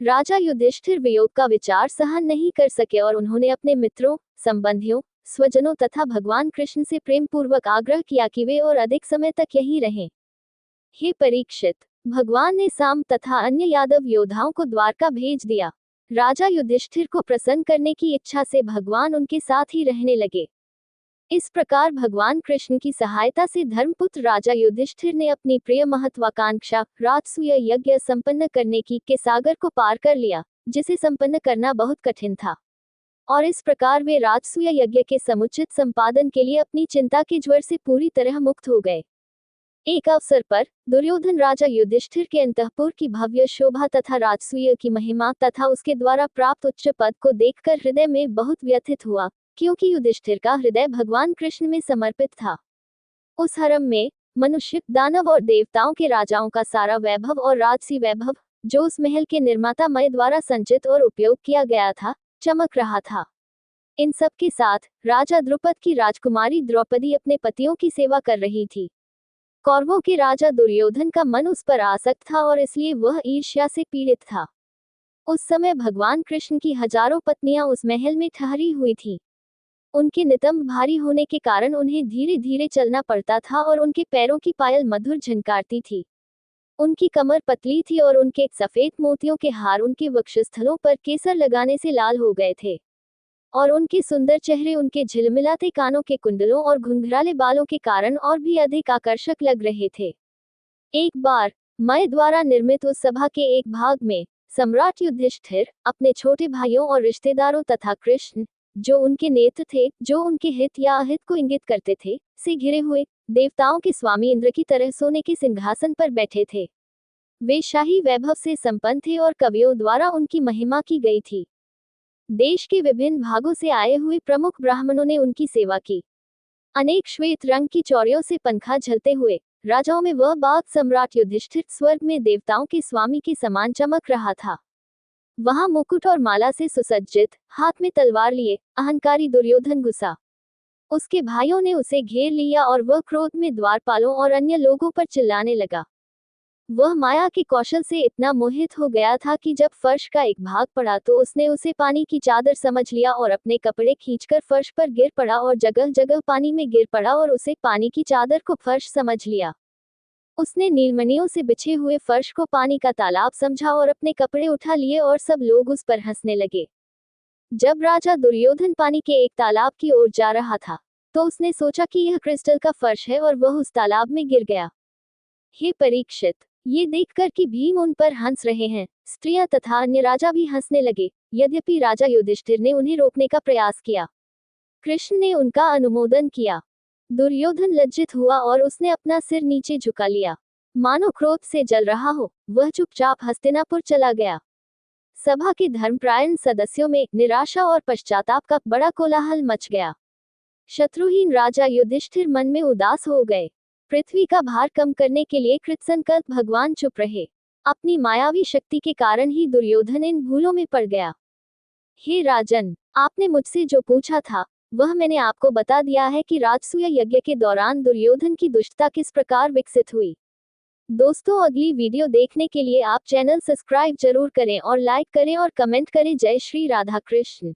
S1: राजा युधिष्ठिर वियोग का विचार सहन नहीं कर सके और उन्होंने अपने मित्रों, संबंधियों, स्वजनों तथा भगवान कृष्ण से प्रेम पूर्वक आग्रह किया कि वे और अधिक समय तक यहीं रहें। हे परीक्षित, भगवान ने साम तथा अन्य यादव योद्धाओं को द्वारका भेज दिया। राजा युधिष्ठिर को प्रसन्न करने की इच्छा से भगवान उनके साथ ही रहने लगे। इस प्रकार भगवान कृष्ण की सहायता से धर्मपुत्र राजा युधिष्ठिर ने अपनी प्रिय महत्वाकांक्षा राजसूय यज्ञ संपन्न करने की के सागर को पार कर लिया, जिसे संपन्न करना बहुत कठिन था। और इस प्रकार वे राजसूय यज्ञ के समुचित संपादन के लिए अपनी चिंता के ज्वर से पूरी तरह मुक्त हो गए। एक अवसर पर दुर्योधन राजा युधिष्ठिर के अंतःपुर की भव्य शोभा तथा राजसूय की महिमा तथा उसके द्वारा प्राप्त उच्च पद को देखकर हृदय में बहुत व्यथित हुआ, क्योंकि युधिष्ठिर का हृदय भगवान कृष्ण में समर्पित था। उस हरम में मनुष्य, दानव और देवताओं के राजाओं का सारा वैभव और राजसी वैभव, जो उस महल के निर्माता मय द्वारा संचित और उपयोग किया गया था, चमक रहा था। इन सब के साथ राजा द्रुपद की राजकुमारी द्रौपदी अपने पतियों की सेवा कर रही थी। कौरवों के राजा दुर्योधन का मन उस पर आसक्त था और इसलिए वह ईर्ष्या से पीड़ित था। उस समय भगवान कृष्ण की हजारों पत्नियां उस महल में ठहरी हुई थीं। उनके नितंब भारी होने के कारण उन्हें धीरे धीरे चलना पड़ता था और उनके पैरों की पायल मधुर झनकारती थी। उनकी कमर पतली थी और उनके सफेद मोतियों के हार उनके वक्षस्थलों पर केसर लगाने से लाल हो गए थे, और उनके सुंदर चेहरे उनके झिलमिलाते कानों के कुंडलों और घुंघराले बालों के कारण और भी अधिक आकर्षक लग रहे थे। एक बार मय द्वारा निर्मित उस सभा के एक भाग में सम्राट युधिष्ठिर अपने छोटे भाइयों और रिश्तेदारों तथा कृष्ण, जो उनके नेत्र थे, जो उनके हित या अहित को इंगित करते थे, से घिरे हुए देवताओं के स्वामी इंद्र की तरह सोने के सिंहासन पर बैठे थे। वे शाही वैभव से संपन्न थे और कवियों द्वारा उनकी महिमा की गई थी। देश के विभिन्न भागों से आए हुए प्रमुख ब्राह्मणों ने उनकी सेवा की। अनेक श्वेत रंग की चौड़ियों से पंखा झलते हुए राजाओं में वह बाग सम्राट युधिष्ठिर स्वर्ग में देवताओं के स्वामी के समान चमक रहा था। वहां मुकुट और माला से सुसज्जित, हाथ में तलवार लिए अहंकारी दुर्योधन घुसा। उसके भाइयों ने उसे घेर लिया और वह क्रोध में द्वारपालों और अन्य लोगों पर चिल्लाने लगा। वह माया के कौशल से इतना मोहित हो गया था कि जब फर्श का एक भाग पड़ा तो उसने उसे पानी की चादर समझ लिया और अपने कपड़े खींचकर फर्श पर गिर पड़ा और जगह जगह पानी में गिर पड़ा और उसे पानी की चादर को फर्श समझ लिया। उसने नीलमणियों से बिछे हुए फर्श को पानी का तालाब समझा और अपने कपड़े उठा लिए और सब लोग उस पर हंसने लगे। जब राजा दुर्योधन पानी के एक तालाब की ओर जा रहा था, तो उसने सोचा कि यह क्रिस्टल का फर्श है और वह उस तालाब में गिर गया। हे परीक्षित, ये देखकर कि भीम उन पर हंस रहे हैं, स्त्रियां तथा अन्य राजा भी हंसने लगे। यद्यपि राजा युधिष्ठिर ने उन्हें रोकने का प्रयास किया, कृष्ण ने उनका अनुमोदन किया। दुर्योधन लज्जित हुआ और उसने अपना सिर नीचे झुका लिया, मानो क्रोध से जल रहा हो। वह चुपचाप हस्तिनापुर चला गया। सभा के धर्मपरायण सदस्यों में निराशा और पश्चाताप का बड़ा कोलाहल मच गया। शत्रुहीन राजा युधिष्ठिर मन में उदास हो गए। पृथ्वी का भार कम करने के लिए कृतसंकल्प भगवान चुप रहे। अपनी मायावी शक्ति के कारण ही दुर्योधन इन भूलों में पड़ गया। हे राजन, आपने मुझसे जो पूछा था वह मैंने आपको बता दिया है कि राजसूय यज्ञ के दौरान दुर्योधन की दुष्टता किस प्रकार विकसित हुई। दोस्तों, अगली वीडियो देखने के लिए आप चैनल सब्सक्राइब जरूर करें और लाइक करें और कमेंट करें। जय श्री राधा कृष्ण।